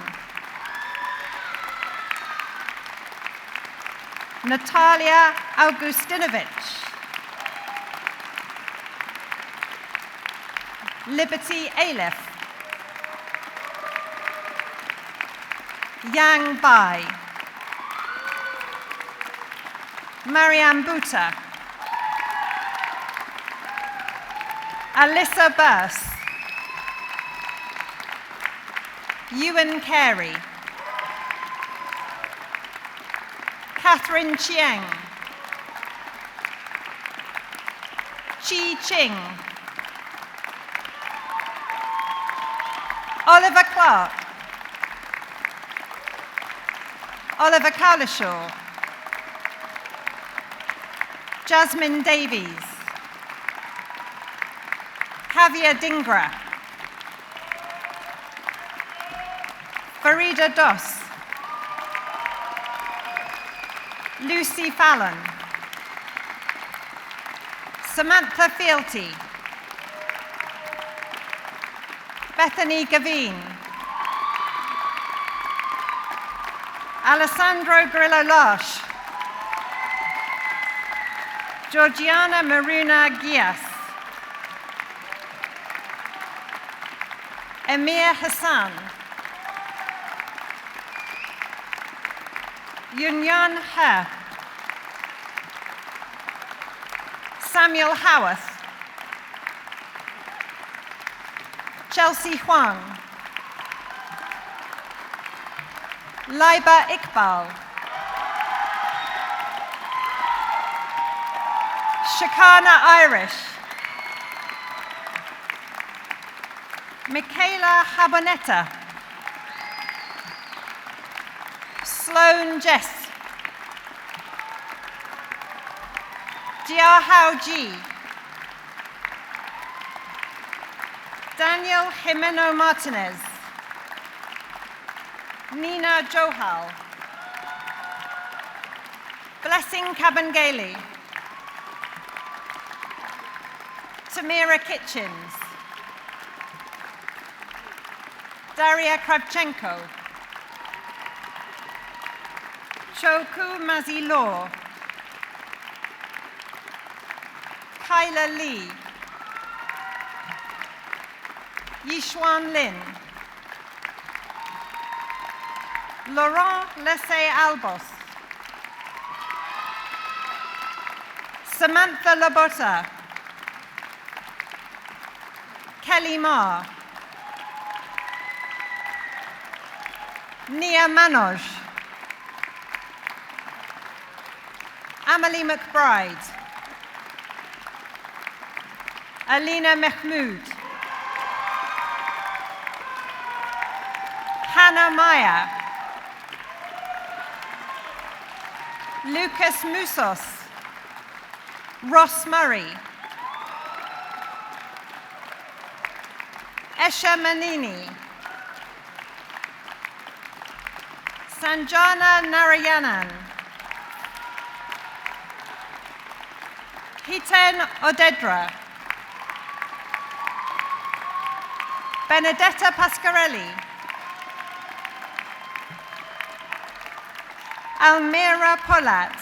Speaker 9: Natalia Augustinovich, Liberty Aleph, Yang Bai, Mariam Buta, Alyssa Burse, Ewan Carey, Catherine Chiang, Chi Ching, Oliver Clark, Oliver Cowlishaw, Jasmine Davies, Kavya Dingra, Farida Doss, Lucy Fallon, Samantha Fealty, Bethany Gavin, Alessandro Grillo-Lash, Georgiana Maruna Gias, Emir Hassan, Yunyan He, Samuel Howarth, Chelsea Huang, Laiba Iqbal, Shakana Irish, Michaela Habonetta, Sloan Jess, Jiahao Ji, Daniel Jimeno Martinez, Nina Johal, Blessing Kabangeli, Tamira Kitchens, Daria Kravchenko, Choku Mazilor, Kyla Lee, Yishuan Lin. Laurent Lessay-Albos. Samantha Labota. Kelly Marr. Nia Manoj. Amelie McBride. Alina Mahmood. Hannah Maya. Lucas Musos. Ross Murray. Esha Manini. Sanjana Narayanan. Hiten Odedra. Benedetta Pasquarelli. Almira Polat.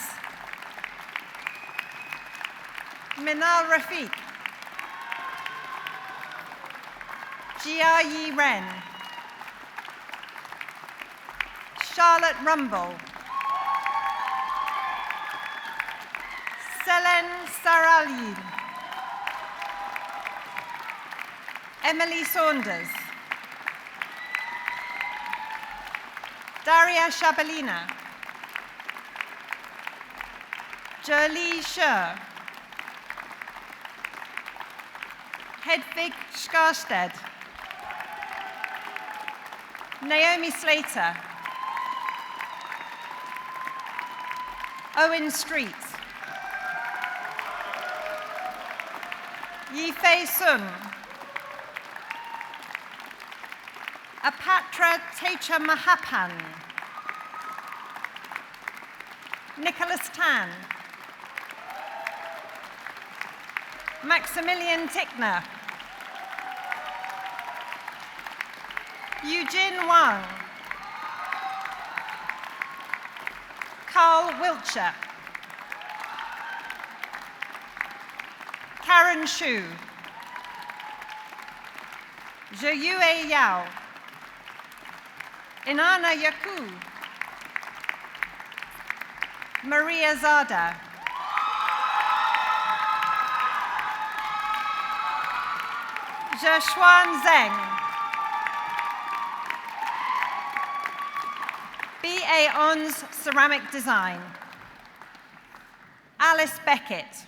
Speaker 9: Minal Rafiq. Jiayi Ren. Charlotte Rumble. Selen Saralyin. Emily Saunders. Daria Shabalina. Jolie Scher. Hedvig Skarsted. Naomi Slater. Owen Street. Yifei Sun. Apatra Techa Mahapan. Nicholas Tan. Maximilian Tickner. Eugene Wang. Carl Wiltshire. Karen Shu. Zheyue Yao. Inanna Yaku. Maria Zada. Zheshuan Zeng. B.A. Ons Ceramic Design. Alice Beckett.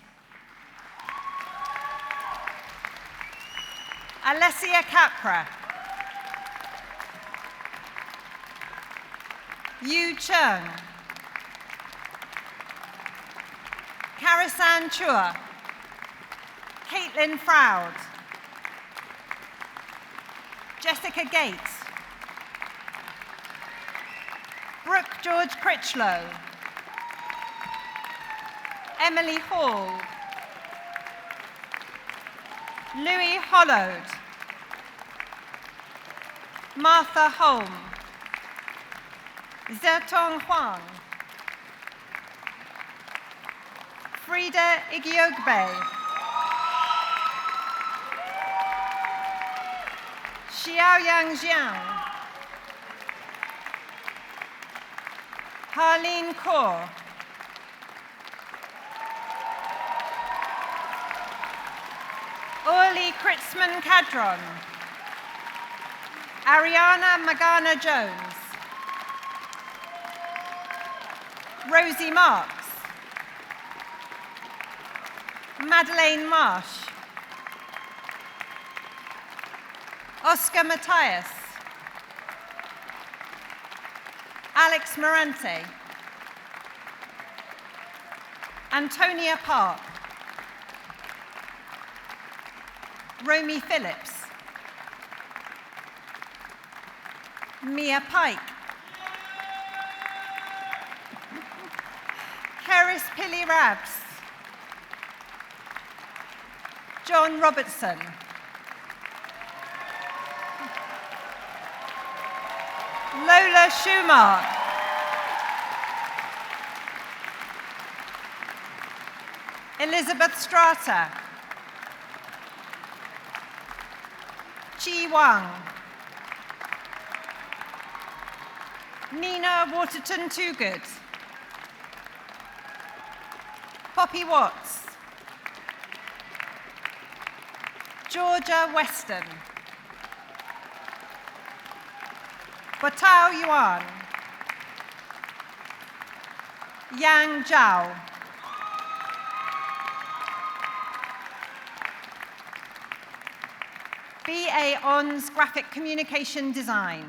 Speaker 9: Alessia Capra. Yu Chung. Karasan Chua. Caitlin Froud. Jessica Gates. Brooke George Critchlow. Emily Hall. Louis Hollowed. Martha Holm. Zertong Huang. Frida Igiogbe. Xiaoyang Jiang. Harleen Kaur. Orly Kritzman Cadron. Ariana Magana Jones. Rosie Marks. Madeleine Marsh. Oscar Matthias. Alex Morante. Antonia Park. Romy Phillips. Mia Pike. Keris Pilly Rabs. John Robertson. Lola Schumark. Elizabeth Strata. Chi Wang. Nina Waterton Toogood. Poppy Watts. Georgia Weston. Batao Yuan. Yang Zhao. BA Hons Graphic Communication Design.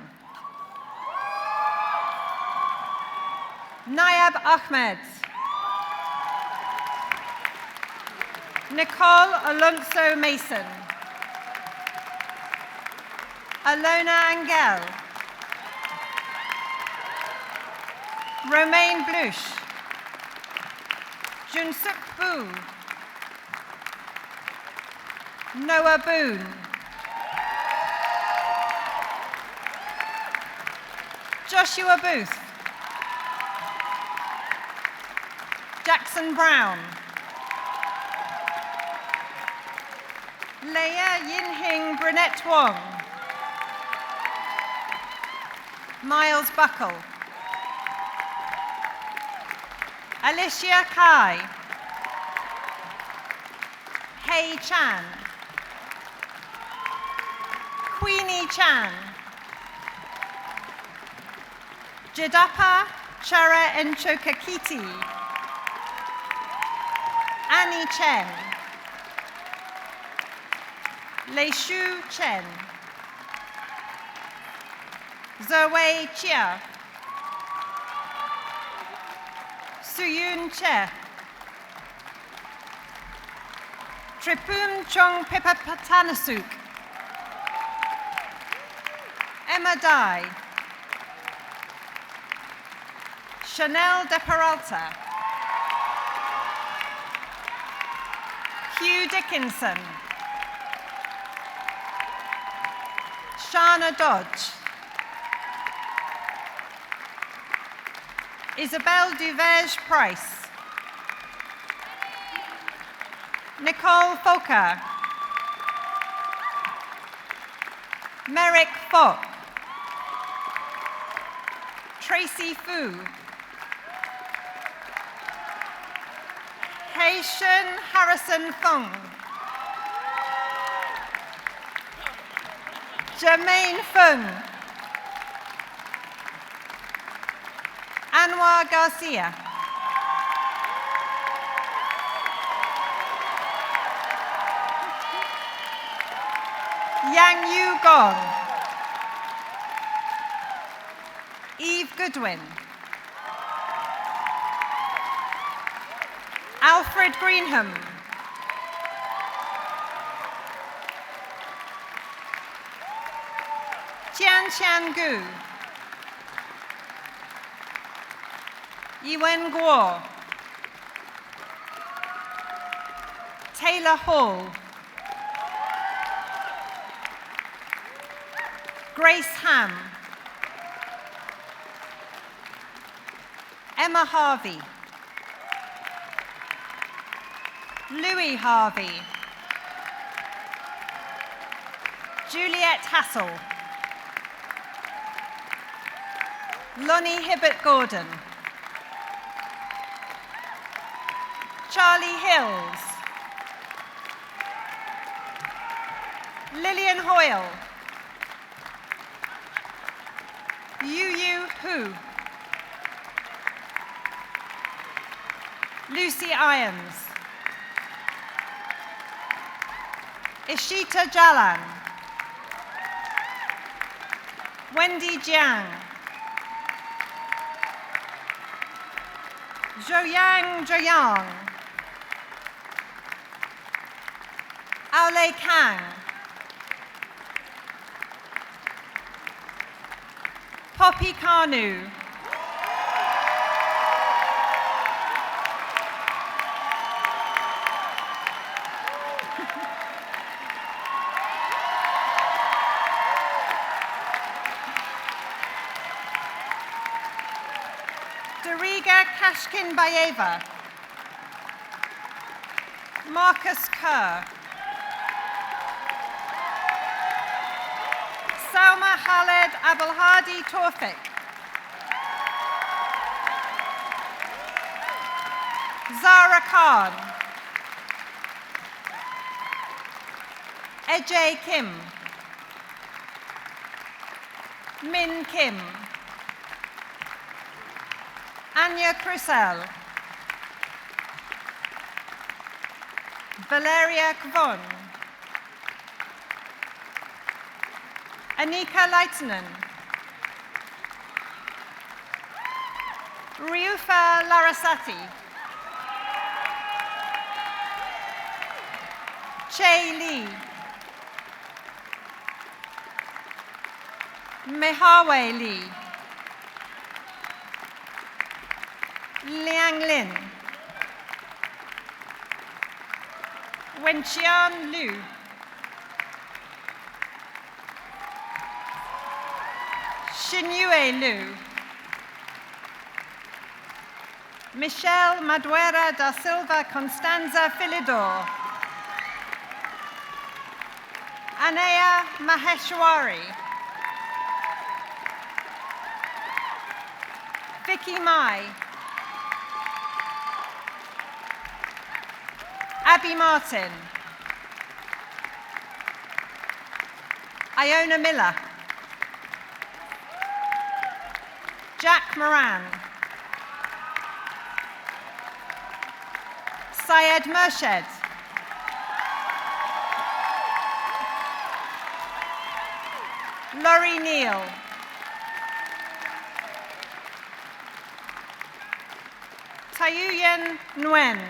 Speaker 9: Nayab Ahmed. Nicole Alonso Mason. Alona Angel. Romaine Bluche. Junsuk Bu. Noah Boone. Joshua Booth. Jackson Brown. Leia Yinhing Brunette Wong. Miles Buckle. Alicia Kai. Hei Chan. Queenie Chan. Jidapa Chara Enchokakiti. Annie Chen. Leishu Chen. Zoe Chia. Suyun Che. Tripum Chong Pipapatanasuk. Emma Dye. Chanel de Peralta. Hugh Dickinson. Shana Dodge. Isabel Duvege Price. Nicole Foka. Merrick Fogg. Tracy Fu. Haitian Harrison Fung. Jermaine Fung. Anwar Garcia. Yang Yu Gong. Eve Goodwin. Alfred Greenham. Tian Gu. Yuen Guo. Taylor Hall. Grace Ham. Emma Harvey. Louis Harvey. Juliet Hassel. Lonnie Hibbert-Gordon. Charlie Hills. Lillian Hoyle. Yu Hu. Lucy Irons. Ishita Jalan. Wendy Jiang. Zhouyang Zhouyang. Aolei Kang. Poppy Kanu. Dariga Kashkin-Bayeva. Marcus Kerr. Salma Khaled Abulhadi Tawfiq. Zara Khan. Ejay Kim. Min Kim. Anya Crucel. Valeria Kvon. Anika Leitinen. Ryufa Larasati. Che Lee. Mehawe Lee. Liang Lin. Wenqian Liu. Xinyue Liu. Michelle Maduera da Silva Constanza Filidor. Anaya Maheshwari. Vicky Mai. Abby Martin. Iona Miller. Jack Moran. Syed Murshed. Laurie Neal. Tayuyen Nguyen.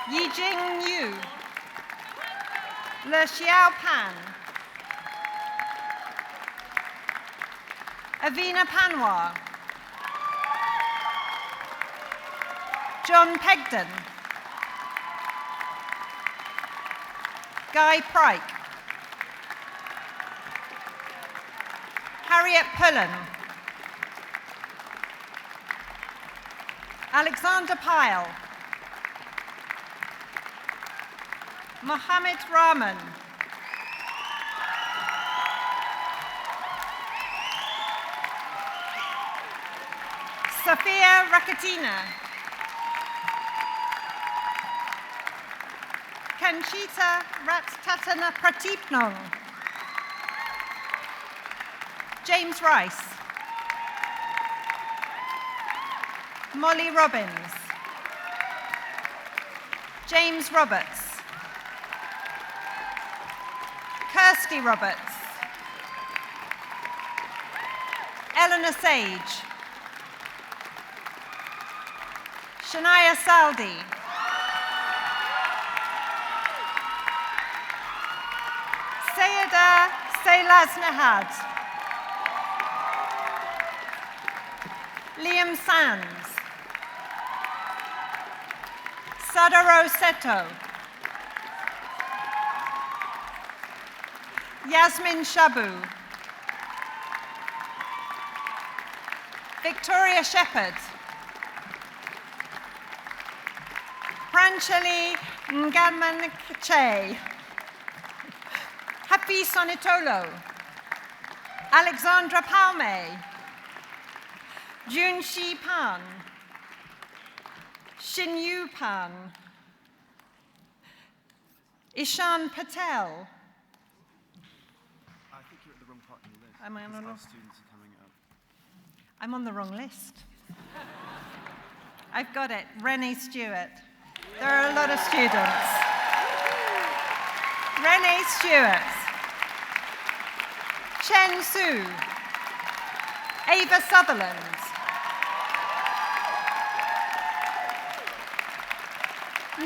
Speaker 9: Yijing Yu. Le Xiao Pan. Avina Panwar. John Pegden. Guy Pryke. Harriet Pullen. Alexander Pyle. Mohammed Rahman. Sophia Rakatina. Kanchita Rattatana Pratipnong. James Rice. Molly Robbins. James Roberts. Kirsty Roberts. Eleanor Sage. Shania Saldi. Sayeda Saylaz Nahad. Liam Sands. Sadaro Seto. Yasmin Shabu. Victoria Shepherd. Pranchali Ngamanche. Happy Sonitolo. Alexandra Palme. Junshi Pan. Shinyu Pan. Ishan Patel.
Speaker 12: I think you're at the wrong part in your list.
Speaker 9: Am I on the wrong?
Speaker 12: Students are coming up.
Speaker 9: I'm on the wrong list. I've got it. Renee Stewart. There are a lot of students. Renee Stewart. Chen Su. Ava Sutherland.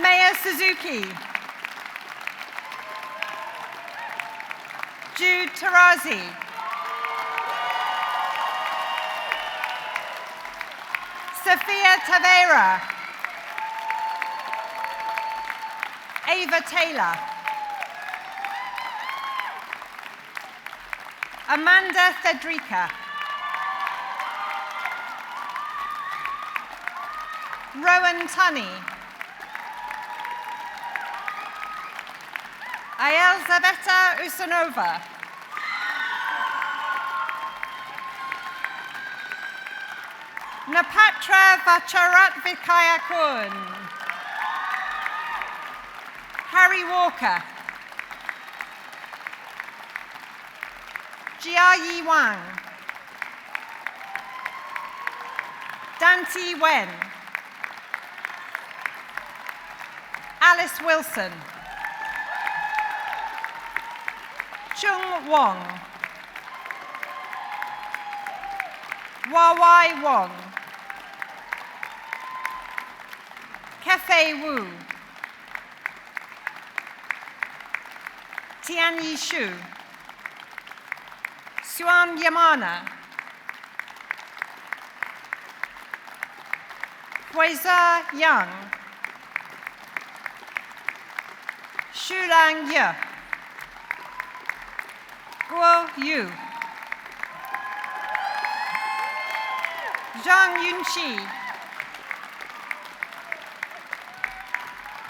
Speaker 9: Maya Suzuki. Jude Tarazi. Sophia Tavera. Ava Taylor. Amanda Federica. Rowan Tunney. Elzaveta Usanova. Napatra Vacharatvikayakun. Harry Walker. Jiayi Wang. Dante Wen. Alice Wilson. Chung Wong. Wawai Wong. Kefe Wu. Tianyi Shu. Suan Yamana. Huiza Yang. Shulang Ye. Guo Yu. Zhang Yunqi.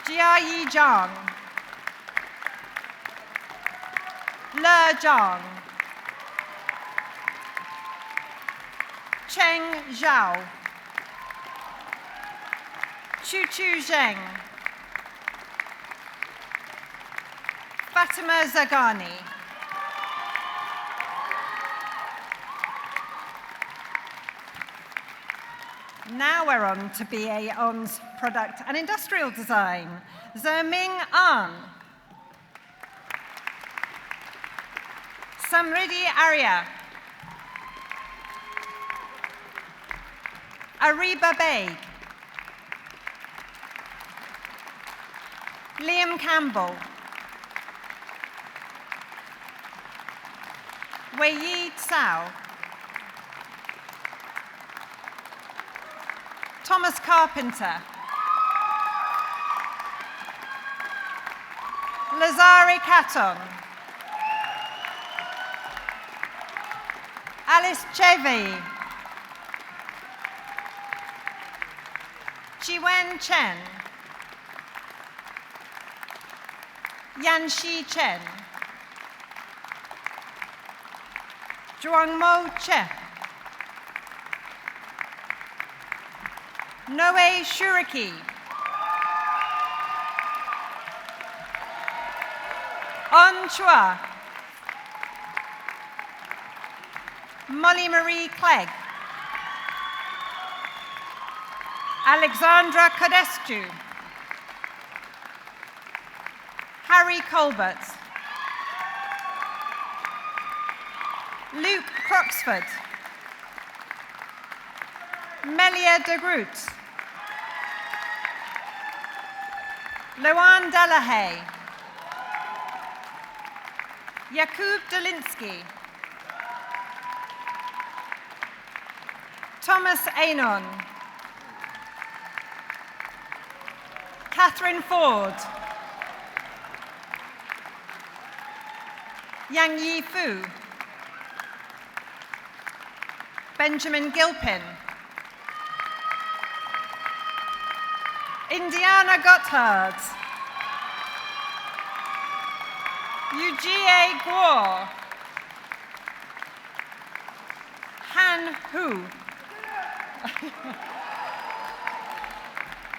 Speaker 9: Jiayi Zhang. Le Zhang. Cheng Zhao. Chu Chu Zheng. Fatima Zagani. Now we're on to BA On's Product and Industrial Design. Zerming An. Samriddhi Arya. Ariba Beg. Liam Campbell. Wei Tsao. Thomas Carpenter. Lazari Katon. Alice Chevy. Chiwen Chen. Yanxi Chen. Zhuangmo Che. Noe Shuriki. On Chua. Molly Marie Clegg. Alexandra Codescu. Harry Colbert. Luke Croxford. Melia de Groot. Loan Delahaye. Jakub Dolinsky. Thomas Anon. Catherine Ford. Yang Yi Fu. Benjamin Gilpin. Indiana Gotthard. Yujie Guo. Han Hu.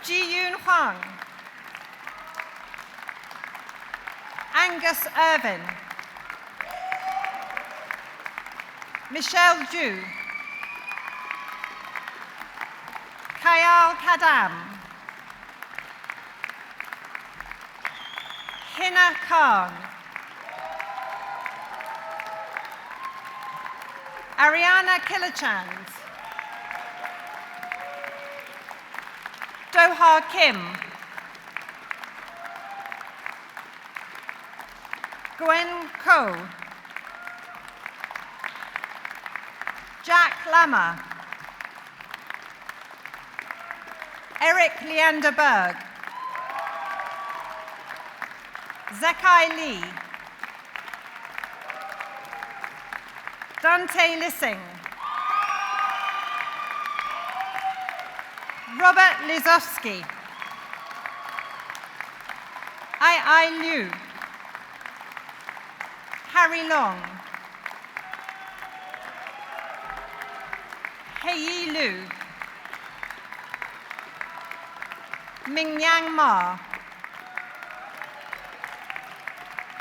Speaker 9: Ji Yun Huang. Angus Irvin. Michelle Zhu. Kayal Kadam. Hina Khan. Ariana Kilachand. Doha Kim. Gwen Ko. Jack Lama. Eric Leander Berg. Zekai Lee. Dante Lissing. Robert Lizowski. Ai Liu. Carrie Long, Hei Lu, Mingyang Ma,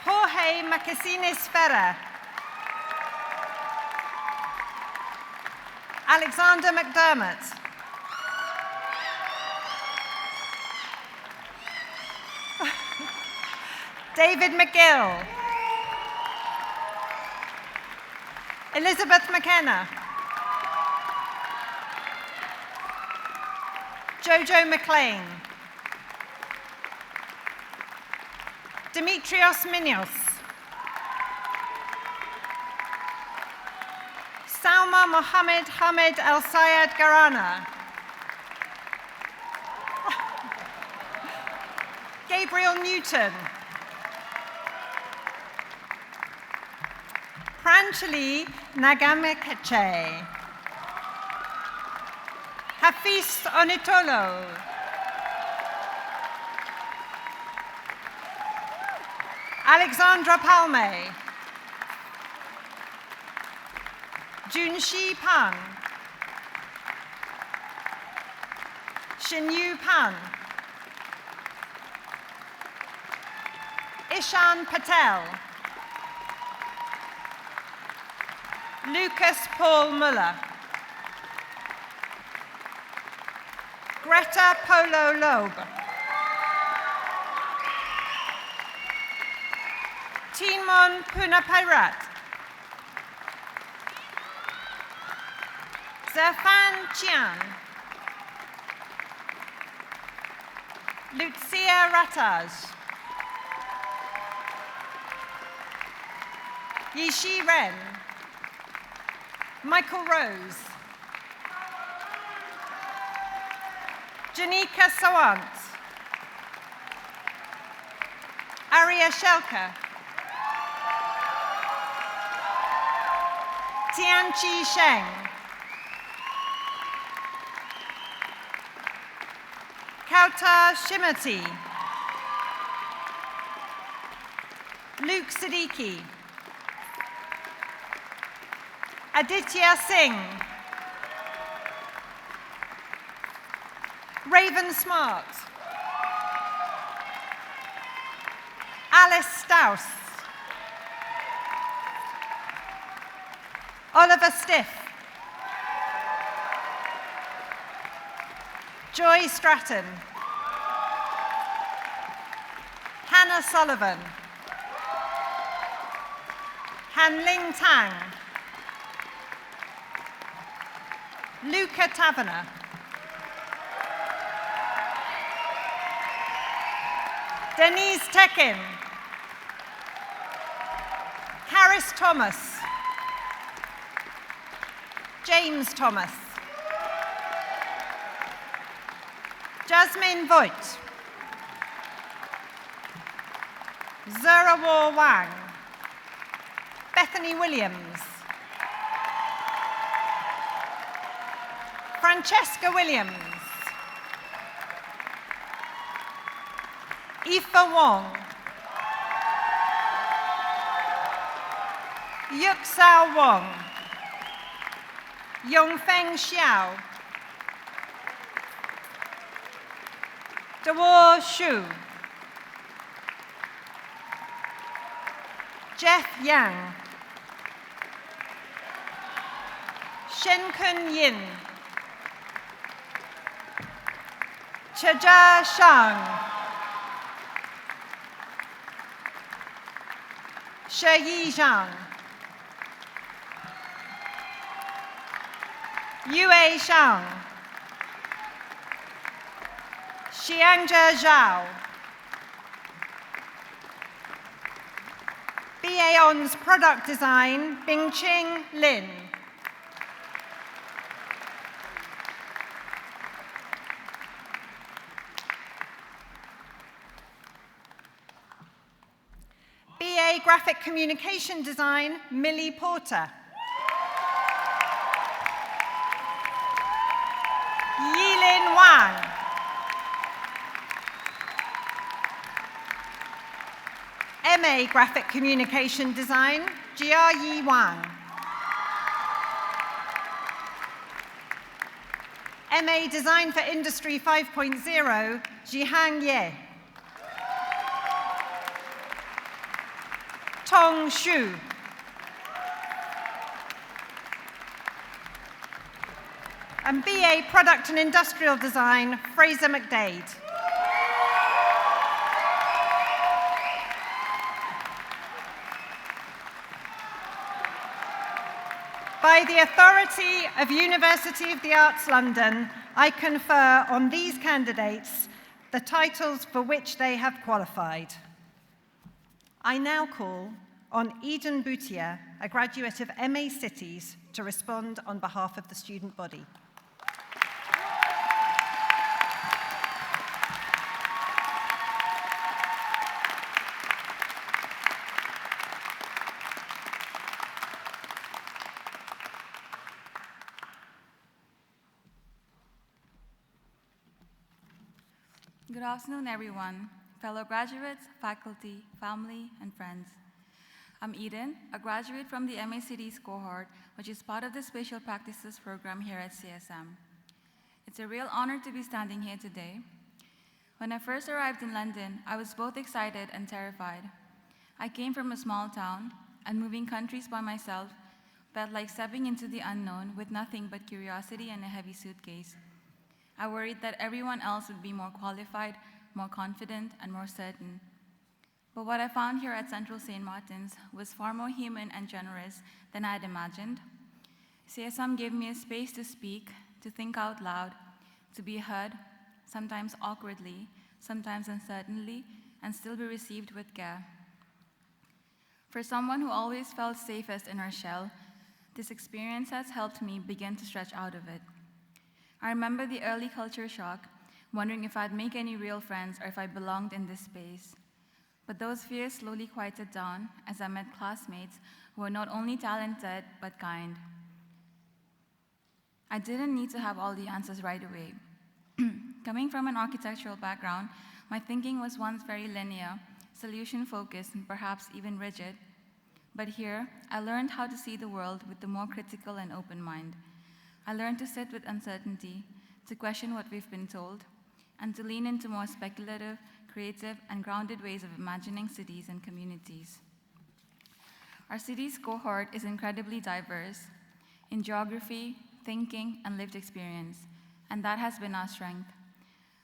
Speaker 9: Jorge Macasines Ferrer, Alexander McDermott, David McGill, Elizabeth McKenna, Jojo McLean, Dimitrios Minios, Salma Mohammed Hamid El Sayed Garana, Gabriel Newton, Pranchali Nagamekeche, Hafiz Onitolo, Alexandra Palme, Junxi Pan, Xinyu Pan, Ishan Patel, Lucas Paul Muller, Greta Polo Loeb, Timon Punapairat, Zerfan Chian, Lucia Rataj, Yishi Ren, Michael Rose, Janika Sawant, Aria Shelka, Tianchi Sheng, Kauta Shimati, Luke Siddiqui, Aditya Singh, Raven Smart, Alice Staus, Oliver Stiff, Joy Stratton, Hannah Sullivan, Hanling Tang, Luca Taverner, Denise Tekin, Harris Thomas, James Thomas, Jasmine Voigt, Zerawar Wang, Bethany Williams, Francesca Williams, Aoife Wong, Yuxao Wong, Yongfeng Xiao, Dawo Xu, Jeff Yang, Shenkun Yin, Chaja Shang, Sheyi Zhang, Yue Shang, Xiangzhe Zhao, BAON's Product Design, Bingqing Lin, BA Graphic Communication Design, Millie Porter, Yilin Wang, MA Graphic Communication Design, Jia Wang. MA Design for Industry 5.0, Jihang Ye. Tong Xu. And BA Product and Industrial Design, Fraser McDade. By the authority of University of the Arts London, I confer on these candidates the titles for which they have qualified. I now call on Eden Boutia, a graduate of MA Cities, to respond on behalf of the student body.
Speaker 13: Good afternoon, everyone, fellow graduates, faculty, family, and friends. I'm Eden, a graduate from the MA Cities cohort, which is part of the Spatial Practices program here at CSM. It's a real honor to be standing here today. When I first arrived in London, I was both excited and terrified. I came from a small town, and moving countries by myself felt like stepping into the unknown with nothing but curiosity and a heavy suitcase. I worried that everyone else would be more qualified, more confident, and more certain. But what I found here at Central St. Martin's was far more human and generous than I had imagined. CSM gave me a space to speak, to think out loud, to be heard, sometimes awkwardly, sometimes uncertainly, and still be received with care. For someone who always felt safest in her shell, this experience has helped me begin to stretch out of it. I remember the early culture shock, wondering if I'd make any real friends or if I belonged in this space. But those fears slowly quieted down as I met classmates who were not only talented, but kind. I didn't need to have all the answers right away. Coming from an architectural background, my thinking was once very linear, solution-focused, and perhaps even rigid. But here, I learned how to see the world with a more critical and open mind. I learned to sit with uncertainty, to question what we've been told, and to lean into more speculative, creative, and grounded ways of imagining cities and communities. Our cities cohort is incredibly diverse in geography, thinking, and lived experience, and that has been our strength.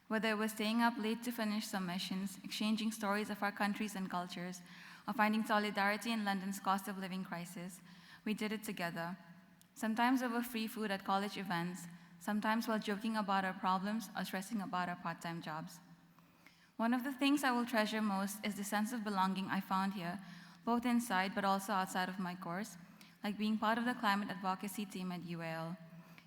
Speaker 13: Whether it was staying up late to finish submissions, exchanging stories of our countries and cultures, or finding solidarity in London's cost of living crisis, we did it together. Sometimes over free food at college events, sometimes while joking about our problems or stressing about our part-time jobs. One of the things I will treasure most is the sense of belonging I found here, both inside but also outside of my course, like being part of the climate advocacy team at UAL.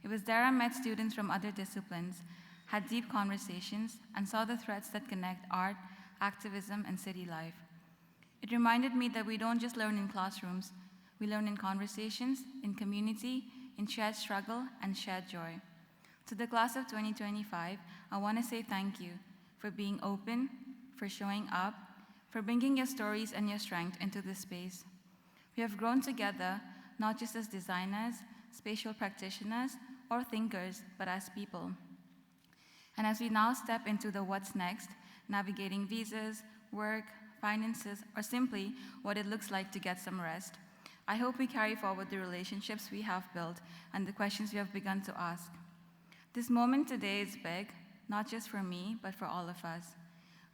Speaker 13: It was there I met students from other disciplines, had deep conversations, and saw the threads that connect art, activism, and city life. It reminded me that we don't just learn in classrooms, we learn in conversations, in community, in shared struggle, and shared joy. To the class of 2025, I want to say thank you for being open, for showing up, for bringing your stories and your strength into this space. We have grown together, not just as designers, spatial practitioners, or thinkers, but as people. And as we now step into the what's next, navigating visas, work, finances, or simply what it looks like to get some rest, I hope we carry forward the relationships we have built and the questions we have begun to ask. This moment today is big, not just for me, but for all of us.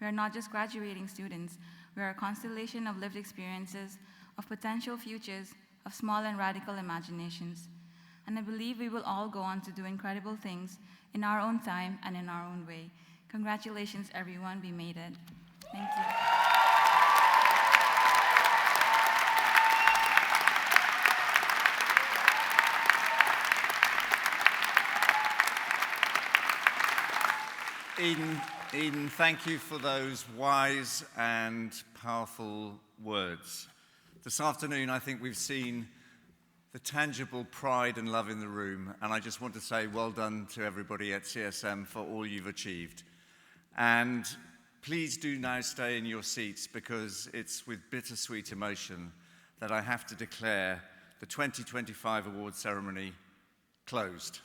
Speaker 13: We are not just graduating students, we are a constellation of lived experiences, of potential futures, of small and radical imaginations. And I believe we will all go on to do incredible things in our own time and in our own way. Congratulations, everyone, we made it. Thank you.
Speaker 14: Eden, thank you for those wise and powerful words. This afternoon, I think we've seen the tangible pride and love in the room, and I just want to say well done to everybody at CSM for all you've achieved. And please do now stay in your seats, because it's with bittersweet emotion that I have to declare the 2025 award ceremony closed.